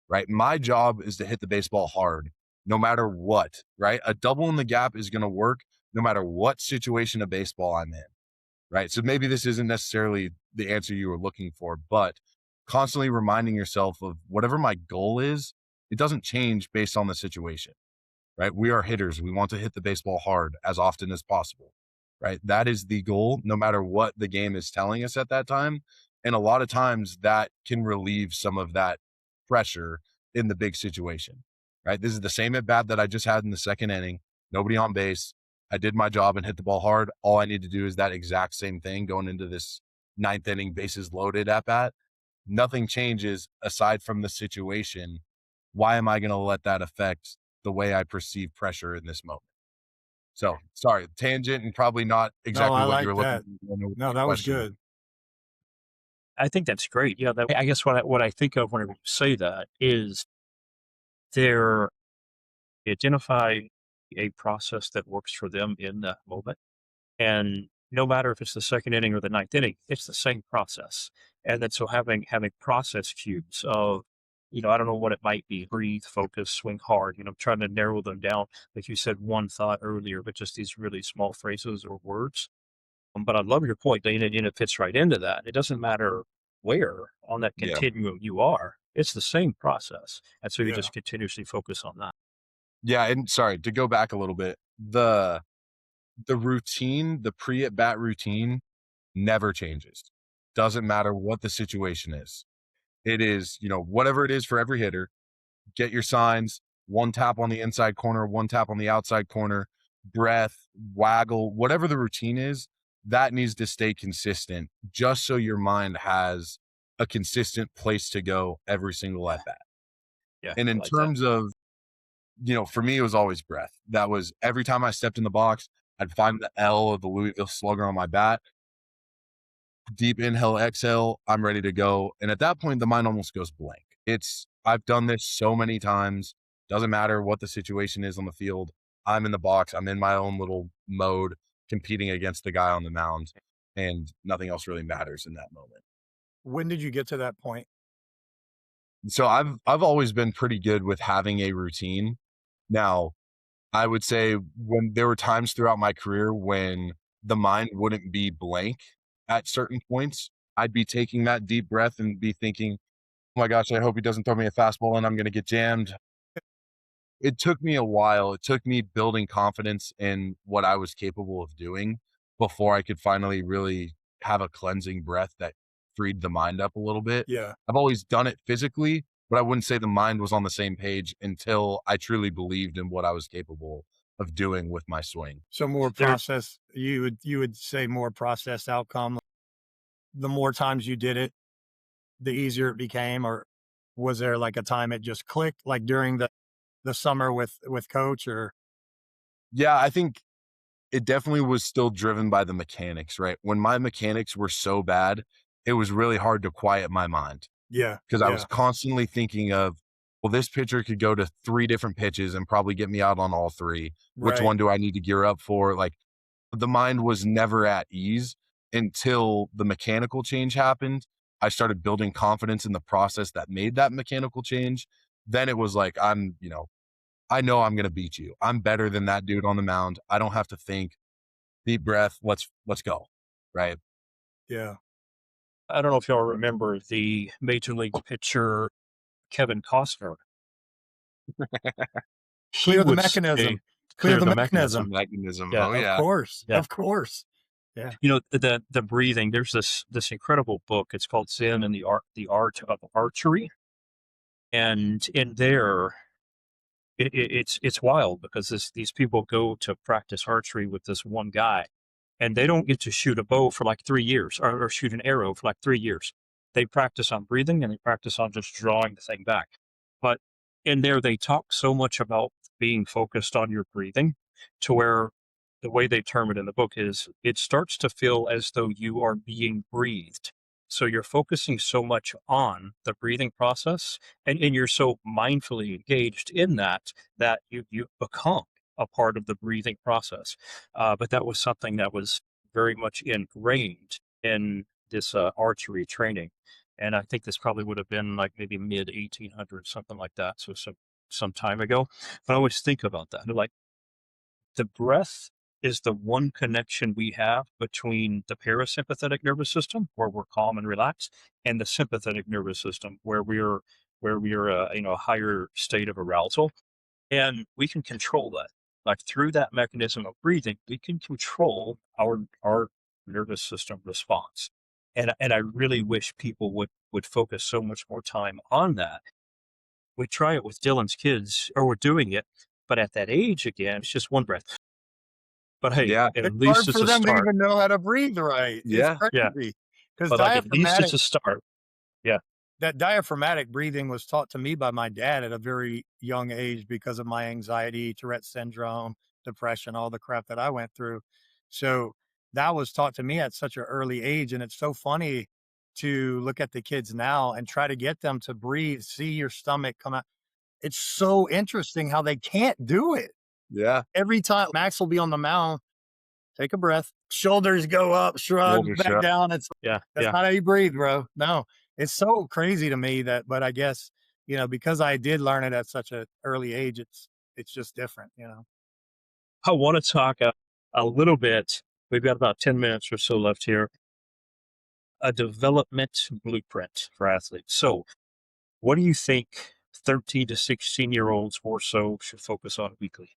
S1: right? My job is to hit the baseball hard, no matter what, right? A double in the gap is going to work no matter what situation of baseball I'm in, right? So maybe this isn't necessarily the answer you were looking for, but constantly reminding yourself of whatever my goal is, it doesn't change based on the situation, right? We are hitters. We want to hit the baseball hard as often as possible, right? That is the goal, no matter what the game is telling us at that time. And a lot of times that can relieve some of that pressure in the big situation, right? This is the same at bat that I just had in the second inning, nobody on base. I did my job and hit the ball hard. All I need to do is that exact same thing going into this ninth inning, bases loaded at bat. Nothing changes aside from the situation. Why am I going to let that affect the way I perceive pressure in this moment? So sorry, tangent and probably not
S2: No,
S1: exactly
S2: I
S1: what you
S2: like
S1: were
S2: that.
S1: looking for.
S2: No, that was good.
S3: I think that's great. Yeah, I guess what I think of whenever you say that is they're identify a process that works for them in that moment. And no matter if it's the second inning or the ninth inning, it's the same process. And then so having process cues of, I don't know what it might be, breathe, focus, swing hard, trying to narrow them down. Like you said, one thought earlier, but just these really small phrases or words. But I love your point, and it fits right into that. It doesn't matter where on that
S1: Yeah.
S3: continuum you are, it's the same process. And so you
S2: Yeah.
S3: just continuously focus on that.
S1: Yeah. And sorry, to go back a little bit, the routine, the pre at bat routine never changes. Doesn't matter what the situation is. It is, whatever it is for every hitter, get your signs, one tap on the inside corner, one tap on the outside corner, breath, waggle, whatever the routine is, that needs to stay consistent just so your mind has a consistent place to go every single at bat.
S3: Yeah.
S1: And
S3: I
S1: in
S3: like that.
S1: terms of, for me, it was always breath. That was every time I stepped in the box, I'd find the L of the Louisville Slugger on my bat. Deep inhale, exhale, I'm ready to go. And at that point, the mind almost goes blank. I've done this so many times. Doesn't matter what the situation is on the field. I'm in the box. I'm in my own little mode, competing against the guy on the mound, and nothing else really matters in that moment.
S2: When did you get to that point?
S1: So I've always been pretty good with having a routine. Now, I would say when there were times throughout my career when the mind wouldn't be blank at certain points, I'd be taking that deep breath and be thinking, oh my gosh, I hope he doesn't throw me a fastball and I'm going to get jammed. It took me a while. It took me building confidence in what I was capable of doing before I could finally really have a cleansing breath that freed the mind up a little bit.
S2: Yeah.
S1: I've always done it physically, but I wouldn't say the mind was on the same page until I truly believed in what I was capable of doing with my swing.
S2: So more process, you would say more processed outcome. The more times you did it, the easier it became, or was there like a time it just clicked, like during the summer with coach? Or
S1: Yeah, I think it definitely was still driven by the mechanics, right? When my mechanics were so bad, it was really hard to quiet my mind
S2: yeah,
S1: because I was constantly thinking of, well, this pitcher could go to 3 different pitches and probably get me out on all 3. Which
S2: Right.
S1: one do I need to gear up for? Like, the mind was never at ease until the mechanical change happened. I started building confidence in the process that made that mechanical change. Then it was like, I know I'm going to beat you. I'm better than that dude on the mound. I don't have to think. Deep breath. Let's go. Right.
S2: Yeah.
S3: I don't know if y'all remember the major league pitcher Kevin Costner. He
S2: Clear the
S3: would
S2: mechanism.
S3: say,
S2: Clear the
S1: The
S2: mechanism.
S1: mechanism.
S3: Yeah.
S1: Oh
S2: Of
S1: yeah.
S2: course.
S3: Yeah.
S2: Of course. Yeah.
S3: You know, the breathing, there's this incredible book. It's called Zen and the Art of Archery. And in there, it's wild because these people go to practice archery with this one guy, and they don't get to shoot a bow for like 3 years, or shoot an arrow for like 3 years. They practice on breathing, and they practice on just drawing the thing back. But in there, they talk so much about being focused on your breathing, to where the way they term it in the book is it starts to feel as though you are being breathed. So you're focusing so much on the breathing process, and you're so mindfully engaged in that you become a part of the breathing process. But that was something that was very much ingrained in this archery training. And I think this probably would have been like maybe mid 1800s, something like that. So some time ago. But I always think about that. Like, the breath is the one connection we have between the parasympathetic nervous system, where we're calm and relaxed, and the sympathetic nervous system, where we're a higher state of arousal, and we can control that. Like, through that mechanism of breathing, we can control our nervous system response. And I really wish people would focus so much more time on that. We try it with Dylan's kids, or we're doing it, but at that age again, it's just one breath. But hey,
S1: Yeah.
S3: at
S2: It's
S3: least
S2: hard
S3: it's
S2: for
S3: a
S2: them to
S3: start.
S2: even know how to breathe right. It's
S1: Yeah.
S3: Yeah.
S2: crazy. Because
S3: But like, at least it's
S2: diaphragmatic
S3: a start. Yeah.
S2: that diaphragmatic breathing was taught to me by my dad at a very young age because of my anxiety, Tourette syndrome, depression, all the crap that I went through. So that was taught to me at such an early age. And it's so funny to look at the kids now and try to get them to breathe, see your stomach come out. It's so interesting how they can't do it.
S1: Yeah.
S2: Every time Max will be on the mound, take a breath, shoulders go up, shrug,
S1: Shoulder
S2: back
S1: shrug.
S2: down.
S3: Yeah.
S2: That's
S3: Yeah.
S2: not how you breathe, bro. No, it's so crazy to me but I guess, because I did learn it at such an early age, it's just different.
S3: I want to talk a little bit. We've got about 10 minutes or so left here. A development blueprint for athletes. So, what do you think 13 to 16-year-olds or so should focus on weekly?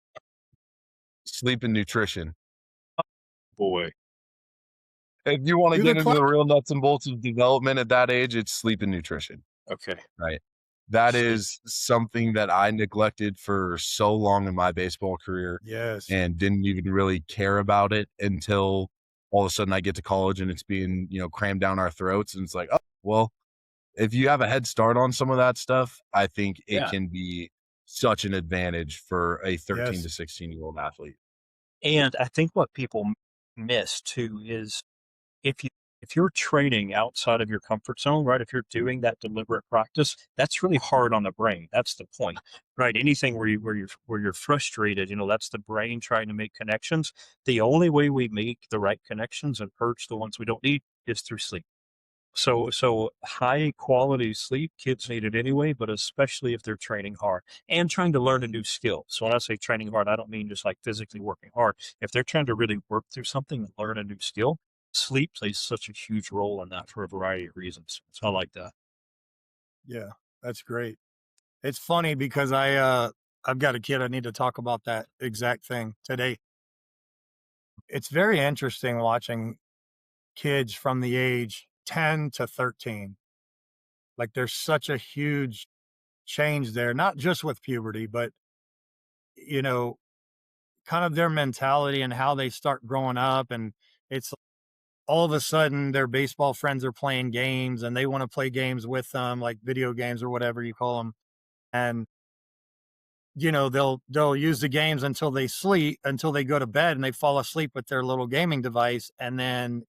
S1: Sleep and nutrition.
S3: Boy.
S1: If you want to
S2: Do
S1: get
S2: the
S1: into
S2: club.
S1: the real nuts and bolts of development at that age, it's sleep and nutrition.
S3: Okay.
S1: Right. That
S3: Sleep.
S1: is something that I neglected for so long in my baseball career
S2: Yes.
S1: and didn't even really care about it until all of a sudden I get to college and it's being, crammed down our throats. And it's like, oh, well, if you have a head start on some of that stuff, I think it
S3: Yeah.
S1: can be such an advantage for a 13
S2: Yes.
S1: to 16-year-old athlete.
S3: And I think what people miss too is if you're training outside of your comfort zone, right? If you're doing that deliberate practice, that's really hard on the brain. That's the point, right? Anything where you're frustrated, that's the brain trying to make connections. The only way we make the right connections and purge the ones we don't need is through sleep. So high quality sleep, kids need it anyway, but especially if they're training hard and trying to learn a new skill. So when I say training hard, I don't mean just like physically working hard. If they're trying to really work through something and learn a new skill, sleep plays such a huge role in that for a variety of reasons. So I like that.
S2: Yeah, that's great. It's funny because I've got a kid. I need to talk about that exact thing today. It's very interesting watching kids from the age 10 to 13. Like, there's such a huge change there, not just with puberty, but, you know, kind of their mentality and how they start growing up. And it's all of a sudden their baseball friends are playing games and they want to play games with them, like video games or whatever you call them. And, they'll use the games until they sleep, until they go to bed and they fall asleep with their little gaming device. And then,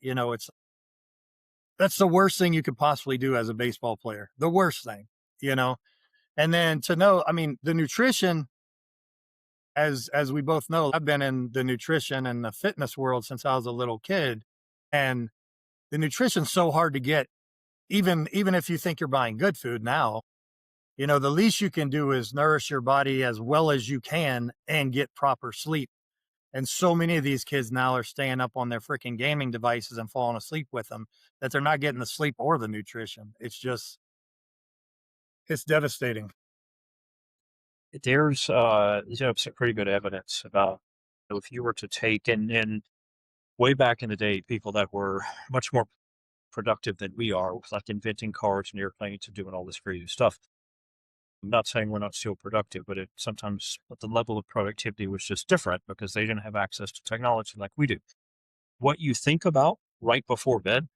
S2: that's the worst thing you could possibly do as a baseball player. The worst thing, you know? And then to know, I mean, the nutrition, as we both know, I've been in the nutrition and the fitness world since I was a little kid, and the nutrition's so hard to get. Even if you think you're buying good food now, the least you can do is nourish your body as well as you can and get proper sleep. And so many of these kids now are staying up on their freaking gaming devices and falling asleep with them, that they're not getting the sleep or the nutrition. It's devastating.
S3: There's some pretty good evidence about if you were to take and way back in the day, people that were much more productive than we are, like inventing cars and airplanes and doing all this crazy stuff. I'm not saying we're not still productive, but sometimes the level of productivity was just different because they didn't have access to technology like we do. What you think about right before bed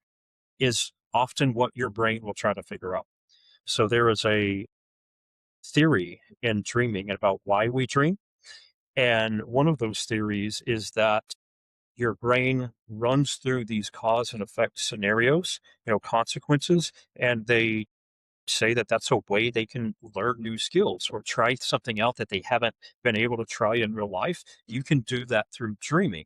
S3: is often what your brain will try to figure out. So there is a theory in dreaming about why we dream. And one of those theories is that your brain runs through these cause and effect scenarios, consequences, and they say that that's a way they can learn new skills or try something out that they haven't been able to try in real life. You can do that through dreaming.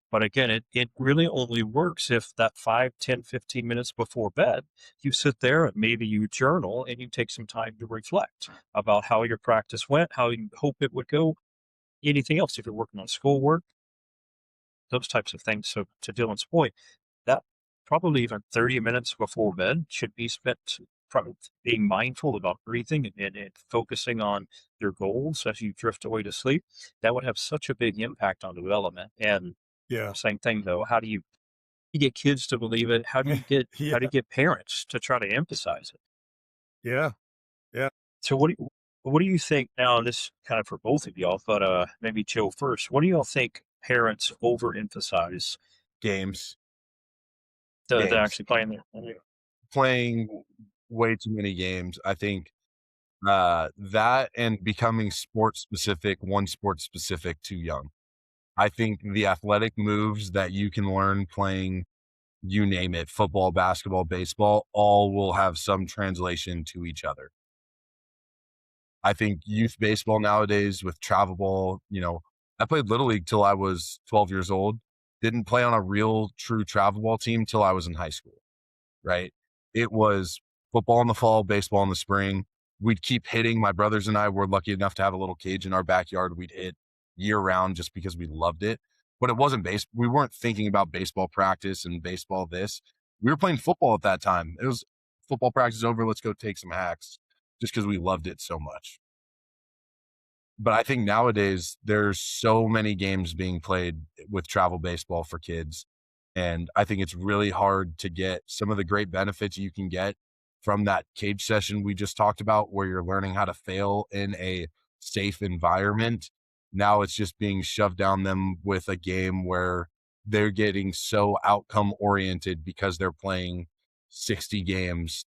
S3: But again, it really only works if that 5, 10, 15 minutes before bed, you sit there and maybe you journal and you take some time to reflect about how your practice went, how you hope it would go, anything else, if you're working on schoolwork, those types of things. So to Dylan's point, that probably even 30 minutes before bed should be spent probably being mindful about breathing and focusing on your goals as you drift away to sleep. That would have such a big impact on development. And
S2: Yeah.
S3: same thing though, how do you get kids to believe it? How do you get
S2: Yeah.
S3: how do you get parents to try to emphasize it?
S2: Yeah. Yeah.
S3: So what do you think now, and this kind of for both of y'all, but maybe Joe first. What do y'all think parents overemphasize
S1: Games,
S3: the
S1: games,
S3: actually playing there?
S1: playing way too many games. I think that and becoming sport specific, one sport specific too young. I think the athletic moves that you can learn playing, you name it, football, basketball, baseball, all will have some translation to each other. I think youth baseball nowadays with travel ball, I played Little League till I was 12 years old. Didn't play on a real true travel ball team till I was in high school, right? It was football in the fall, baseball in the spring. We'd keep hitting. My brothers and I were lucky enough to have a little cage in our backyard. We'd hit year round just because we loved it. But it wasn't base. We weren't thinking about baseball practice and baseball this. We were playing football at that time. It was football practice over. Let's go take some hacks just because we loved it so much. But I think nowadays there's so many games being played with travel baseball for kids. And I think it's really hard to get some of the great benefits you can get from that cage session we just talked about, where you're learning how to fail in a safe environment. Now it's just being shoved down them with a game where they're getting so outcome oriented because they're playing 60 games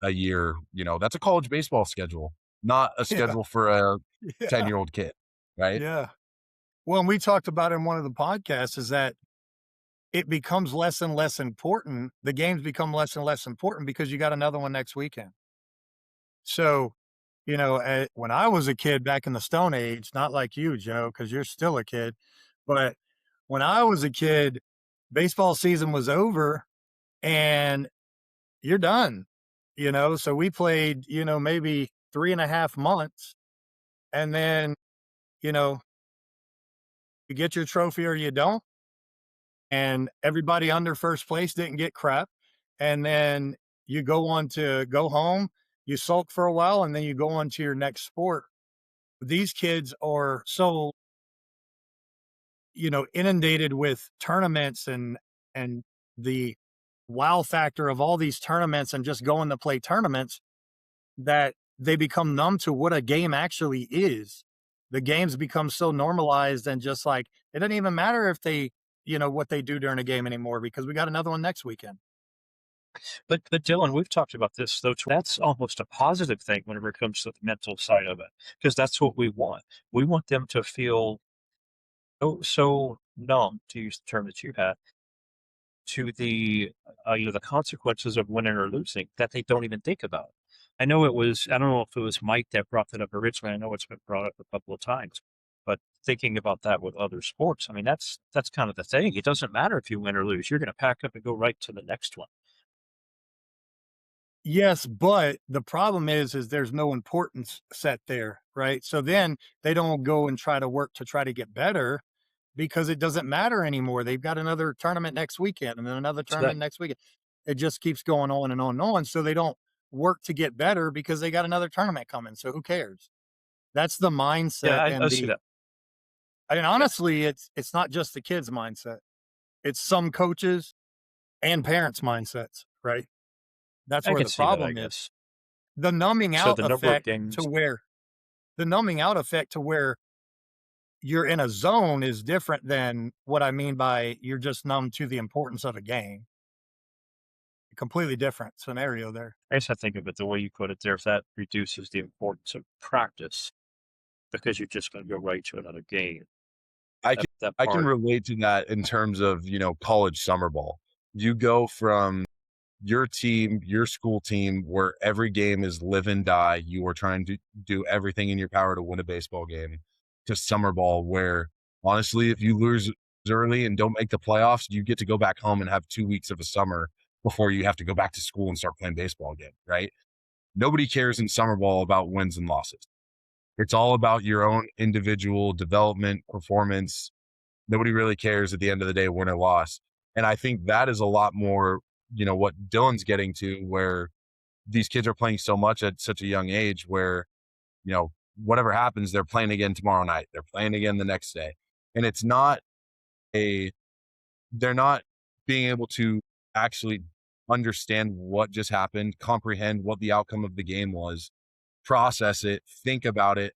S1: a year. That's a college baseball schedule, not a
S2: Yeah.
S1: schedule for a
S2: Yeah.
S1: 10-year-old kid, right?
S2: Yeah. Well, and we talked about in one of the podcasts is that it becomes less and less important. The games become less and less important because you got another one next weekend. So, when I was a kid back in the Stone Age, not like you, Joe, because you're still a kid, but when I was a kid, baseball season was over and you're done. So we played, maybe 3.5 months, and then, you know, you get your trophy or you don't. And everybody under first place didn't get crap. And then you go on to go home, you sulk for a while, and then you go on to your next sport. These kids are so, inundated with tournaments and the wow factor of all these tournaments and just going to play tournaments, that they become numb to what a game actually is. The games become so normalized and just like, it doesn't even matter if they, what they do during a game anymore because we got another one next weekend.
S3: But Dylan, we've talked about this though. That's almost a positive thing whenever it comes to the mental side of it, because that's what we want. We want them to feel so numb, to use the term that you had, to the the consequences of winning or losing that they don't even think about. I know it was, I don't know if it was Mike that brought that up originally. I know it's been brought up a couple of times, but thinking about that with other sports, I mean, that's kind of the thing. It doesn't matter if you win or lose. You're going to pack up and go right to the next one.
S2: Yes, but the problem is there's no importance set there, right? So then they don't go and try to work to try to get better because it doesn't matter anymore. They've got another tournament next weekend and then another
S3: So
S2: tournament
S3: that,
S2: next weekend. It just keeps going on and on and on. So they don't work to get better because they got another tournament coming. So who cares? That's the mindset
S3: yeah, I
S2: and
S3: see that.
S2: I mean, honestly, it's not just the kids' mindset. It's some coaches and parents' mindsets, right? That's
S3: I
S2: where
S3: can
S2: the
S3: see that, I
S2: problem is.
S3: guess.
S2: The numbing
S3: So
S2: out
S3: the number of
S2: effect
S3: games,
S2: to where you're in a zone is different than what I mean by you're just numb to the importance of a game. Completely different scenario there.
S3: I guess I think of it the way you put it there, if that reduces the importance of practice because you're just going to go right to another game.
S1: I can
S3: That
S1: I can
S3: part,
S1: relate to that in terms of, college summer ball. You go from your team, your school team, where every game is live and die. You are trying to do everything in your power to win a baseball game, to summer ball, where honestly, if you lose early and don't make the playoffs, you get to go back home and have 2 weeks of a summer before you have to go back to school and start playing baseball again, right? Nobody cares in summer ball about wins and losses. It's all about your own individual development, performance. Nobody really cares at the end of the day, win or loss. And I think that is a lot more, what Dylan's getting to, where these kids are playing so much at such a young age where, whatever happens, they're playing again tomorrow night. They're playing again the next day. And it's not they're not being able to actually understand what just happened, comprehend what the outcome of the game was, process it, think about it,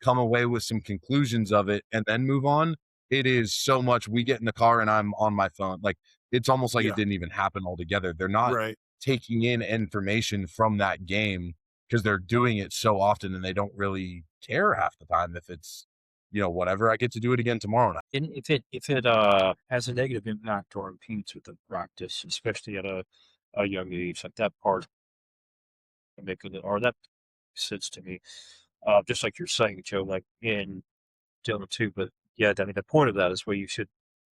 S1: come away with some conclusions of it, and then move on. It is so much. We get in the car and I'm on my phone. Like, it's almost like it
S2: Yeah,
S1: didn't even happen altogether. They're not
S2: right.
S1: taking in information from that game because they're doing it so often and they don't really care half the time if it's, whatever. I get to do it again tomorrow night.
S3: and if it has a negative impact or impedes with the practice, especially at a young age, like that part, or that makes sense to me. Just like you're saying, Joe, like in Dylan too. But yeah, I mean, the point of that is where you should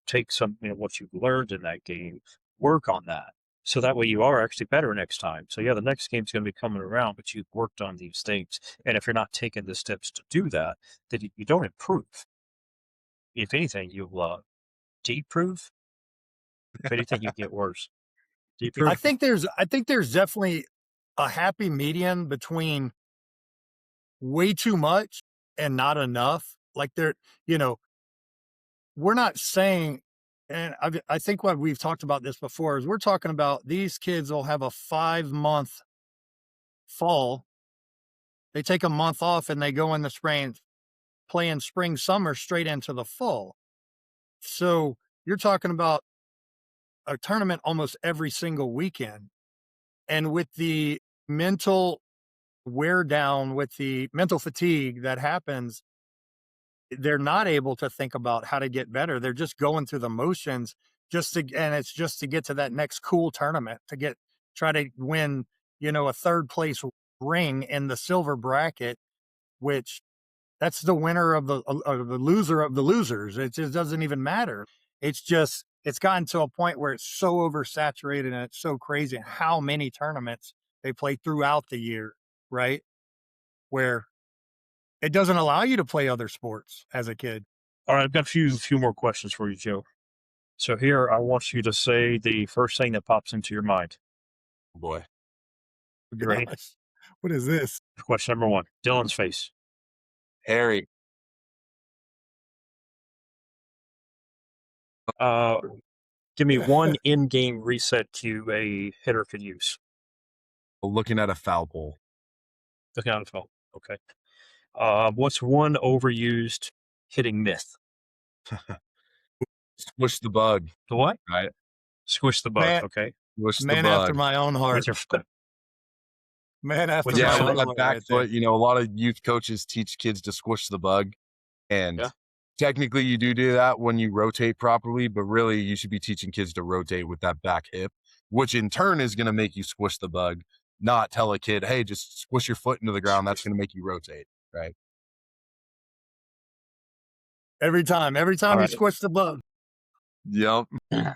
S3: take some, what you've learned in that game, work on that. So that way you are actually better next time. So yeah, the next game's going to be coming around, but you've worked on these things. And if you're not taking the steps to do that, then you don't improve. If anything, you'll deprove. If anything, you get worse. Deprove.
S2: I think there's definitely a happy median between way too much and not enough. Like you know, we're not saying, and I think what we've talked about this before is we're talking about these kids will have a 5-month fall. They take a month off and they go in the spring, playing spring, summer straight into the fall. So you're talking about a tournament almost every single weekend. And with the mental wear down, with the mental fatigue that happens, they're not able to think about how to get better. They're just going through the motions and it's just to get to that next cool tournament try to win, a third place ring in the silver bracket, which that's the winner of the loser of the losers. It just doesn't even matter. It's gotten to a point where it's so oversaturated and it's so crazy how many tournaments they play throughout the year, right? Where it doesn't allow you to play other sports as a kid.
S3: All right, I've got a few more questions for you, Joe. So here, I want you to say the first thing that pops into your mind.
S1: Boy.
S3: You ready?
S2: Gosh, what is this?
S3: Question number one: Dylan's face.
S1: Harry.
S3: Give me one in-game reset cue a hitter could use.
S1: Looking at a foul pole.
S3: Looking at a phone. Okay. What's one overused hitting myth?
S1: Squish the bug,
S3: The what?
S1: right?
S3: Squish the bug.
S2: Man,
S3: Okay.
S1: Squish the
S2: man after
S1: bug.
S2: my own heart.
S3: With your foot.
S2: Man after
S3: With your
S2: my
S1: Yeah,
S3: foot.
S2: own
S1: with
S2: heart.
S1: that back
S2: Right there.
S1: foot, a lot of youth coaches teach kids to squish the bug. And
S3: Yeah.
S1: technically you do that when you rotate properly, but really you should be teaching kids to rotate with that back hip, which in turn is going to make you squish the bug. not tell a kid, hey, just squish your foot into the ground. That's going to make you rotate, right?
S2: Every time
S3: All
S2: you
S3: right.
S2: squish the bug.
S1: Yep.
S3: All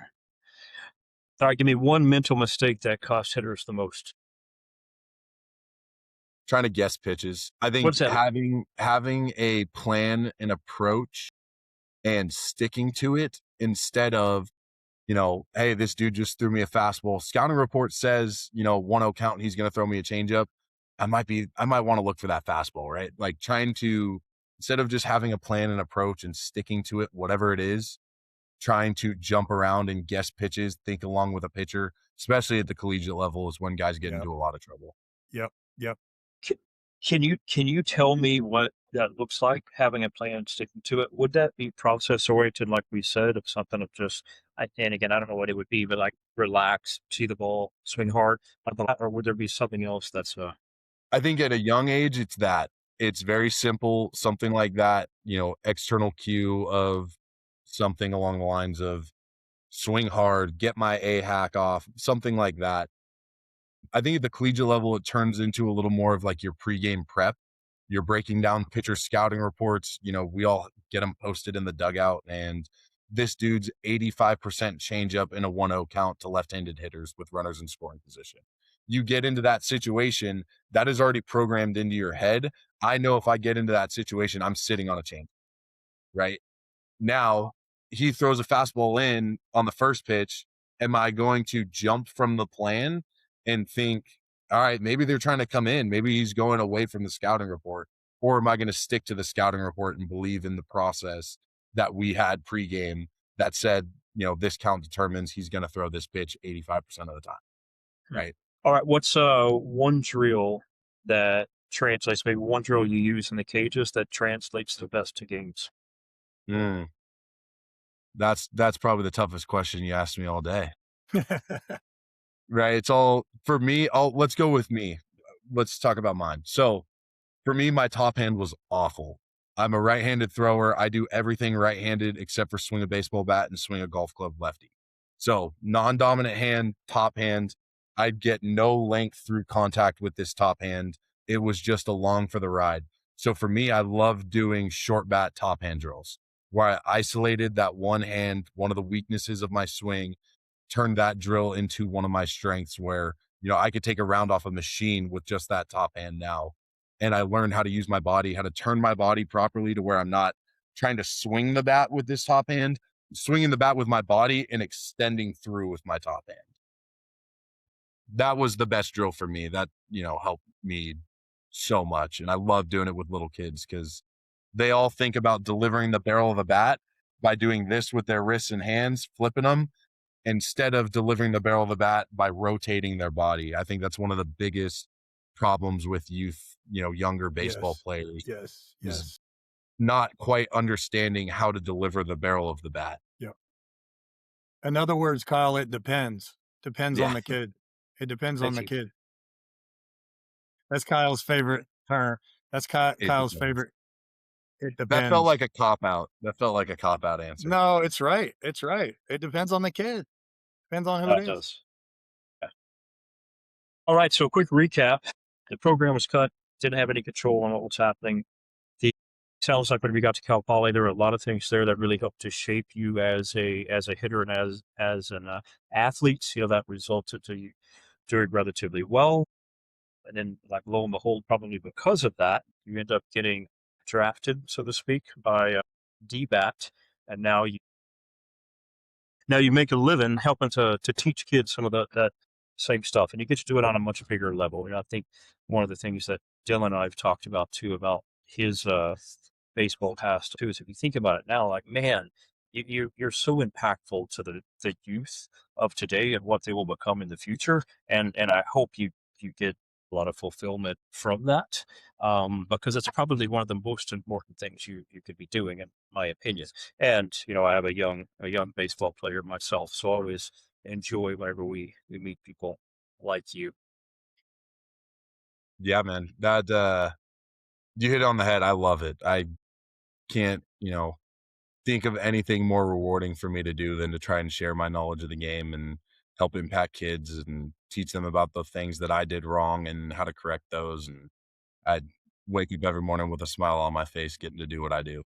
S3: right, give me one mental mistake that cost hitters the most.
S1: Trying to guess pitches. I think
S3: What's that?
S1: having a plan and approach and sticking to it instead of, hey, this dude just threw me a fastball. Scouting report says, 1-0 count and he's going to throw me a changeup. I might want to look for that fastball, right? Like trying to, instead of just having a plan and approach and sticking to it, whatever it is, trying to jump around and guess pitches, think along with a pitcher, especially at the collegiate level, is when guys get into a lot of trouble.
S2: Yep.
S3: Can you tell me what that looks like, having a plan, sticking to it? Would that be process oriented, like we said, of something of just, and again, I don't know what it would be, but like relax, see the ball, swing hard, or would there be something else that's
S1: I think at a young age, it's very simple, something like that, external cue of something along the lines of swing hard, get my A hack off, something like that. I think at the collegiate level, it turns into a little more of like your pregame prep. You're breaking down pitcher scouting reports. We all get them posted in the dugout, and this dude's 85% changeup in a 1-0 count to left-handed hitters with runners in scoring position. You get into that situation, that is already programmed into your head. I know if I get into that situation, I'm sitting on a change, right? Now, he throws a fastball in on the first pitch. Am I going to jump from the plan and think, all right, maybe they're trying to come in, maybe he's going away from the scouting report? Or am I going to stick to the scouting report and believe in the process that we had pregame that said, this count determines he's going to throw this pitch 85% of the time, right?
S3: All right, what's one drill that translates, maybe one drill you use in the cages that translates the best to games?
S1: That's probably the toughest question you asked me all day. Right. It's all for me. Let's go with me. Let's talk about mine. So for me, my top hand was awful. I'm a right-handed thrower. I do everything right-handed except for swing a baseball bat and swing a golf club lefty. So non-dominant hand, top hand. I'd get no length through contact with this top hand. It was just along for the ride. So for me, I love doing short bat top hand drills where I isolated that one hand, one of the weaknesses of my swing, turned that drill into one of my strengths where, I could take a round off a machine with just that top hand now. And I learned how to use my body, how to turn my body properly to where I'm not trying to swing the bat with this top hand, swinging the bat with my body and extending through with my top hand. That was the best drill for me. That, helped me so much. And I love doing it with little kids because they all think about delivering the barrel of a bat by doing this with their wrists and hands, flipping them, instead of delivering the barrel of the bat by rotating their body. I think that's one of the biggest problems with youth, younger baseball players.
S2: Yes.
S1: Not quite understanding how to deliver the barrel of the bat.
S2: Yep. In other words, Kyle, it depends. Depends on the kid. It depends on the kid. That's Kyle's favorite term. That's Kyle's favorite. It depends.
S1: That felt like a cop-out answer.
S2: No, it's right. It depends on the kid. Depends on who it is.
S3: Does. Yeah. All right, so a quick recap. The program was cut. Didn't have any control on what was happening. Sounds like when we got to Cal Poly, there were a lot of things there that really helped to shape you as a hitter and as an athlete. That resulted to you doing relatively well. And then, like, lo and behold, probably because of that, you end up getting drafted, so to speak, by DBAT, and now you make a living helping to teach kids some of that same stuff, and you get to do it on a much bigger level. I think one of the things that Dylan and I've talked about too about his baseball past too is, if you think about it now, like, man, you're so impactful to the youth of today and what they will become in the future, and I hope you get a lot of fulfillment from that, because it's probably one of the most important things you could be doing, in my opinion. And I have a young baseball player myself, so I always enjoy whenever we meet people like you.
S1: Yeah, man, that you hit it on the head. I love it. I can't think of anything more rewarding for me to do than to try and share my knowledge of the game and help impact kids and teach them about the things that I did wrong and how to correct those. And I'd wake up every morning with a smile on my face, getting to do what I do.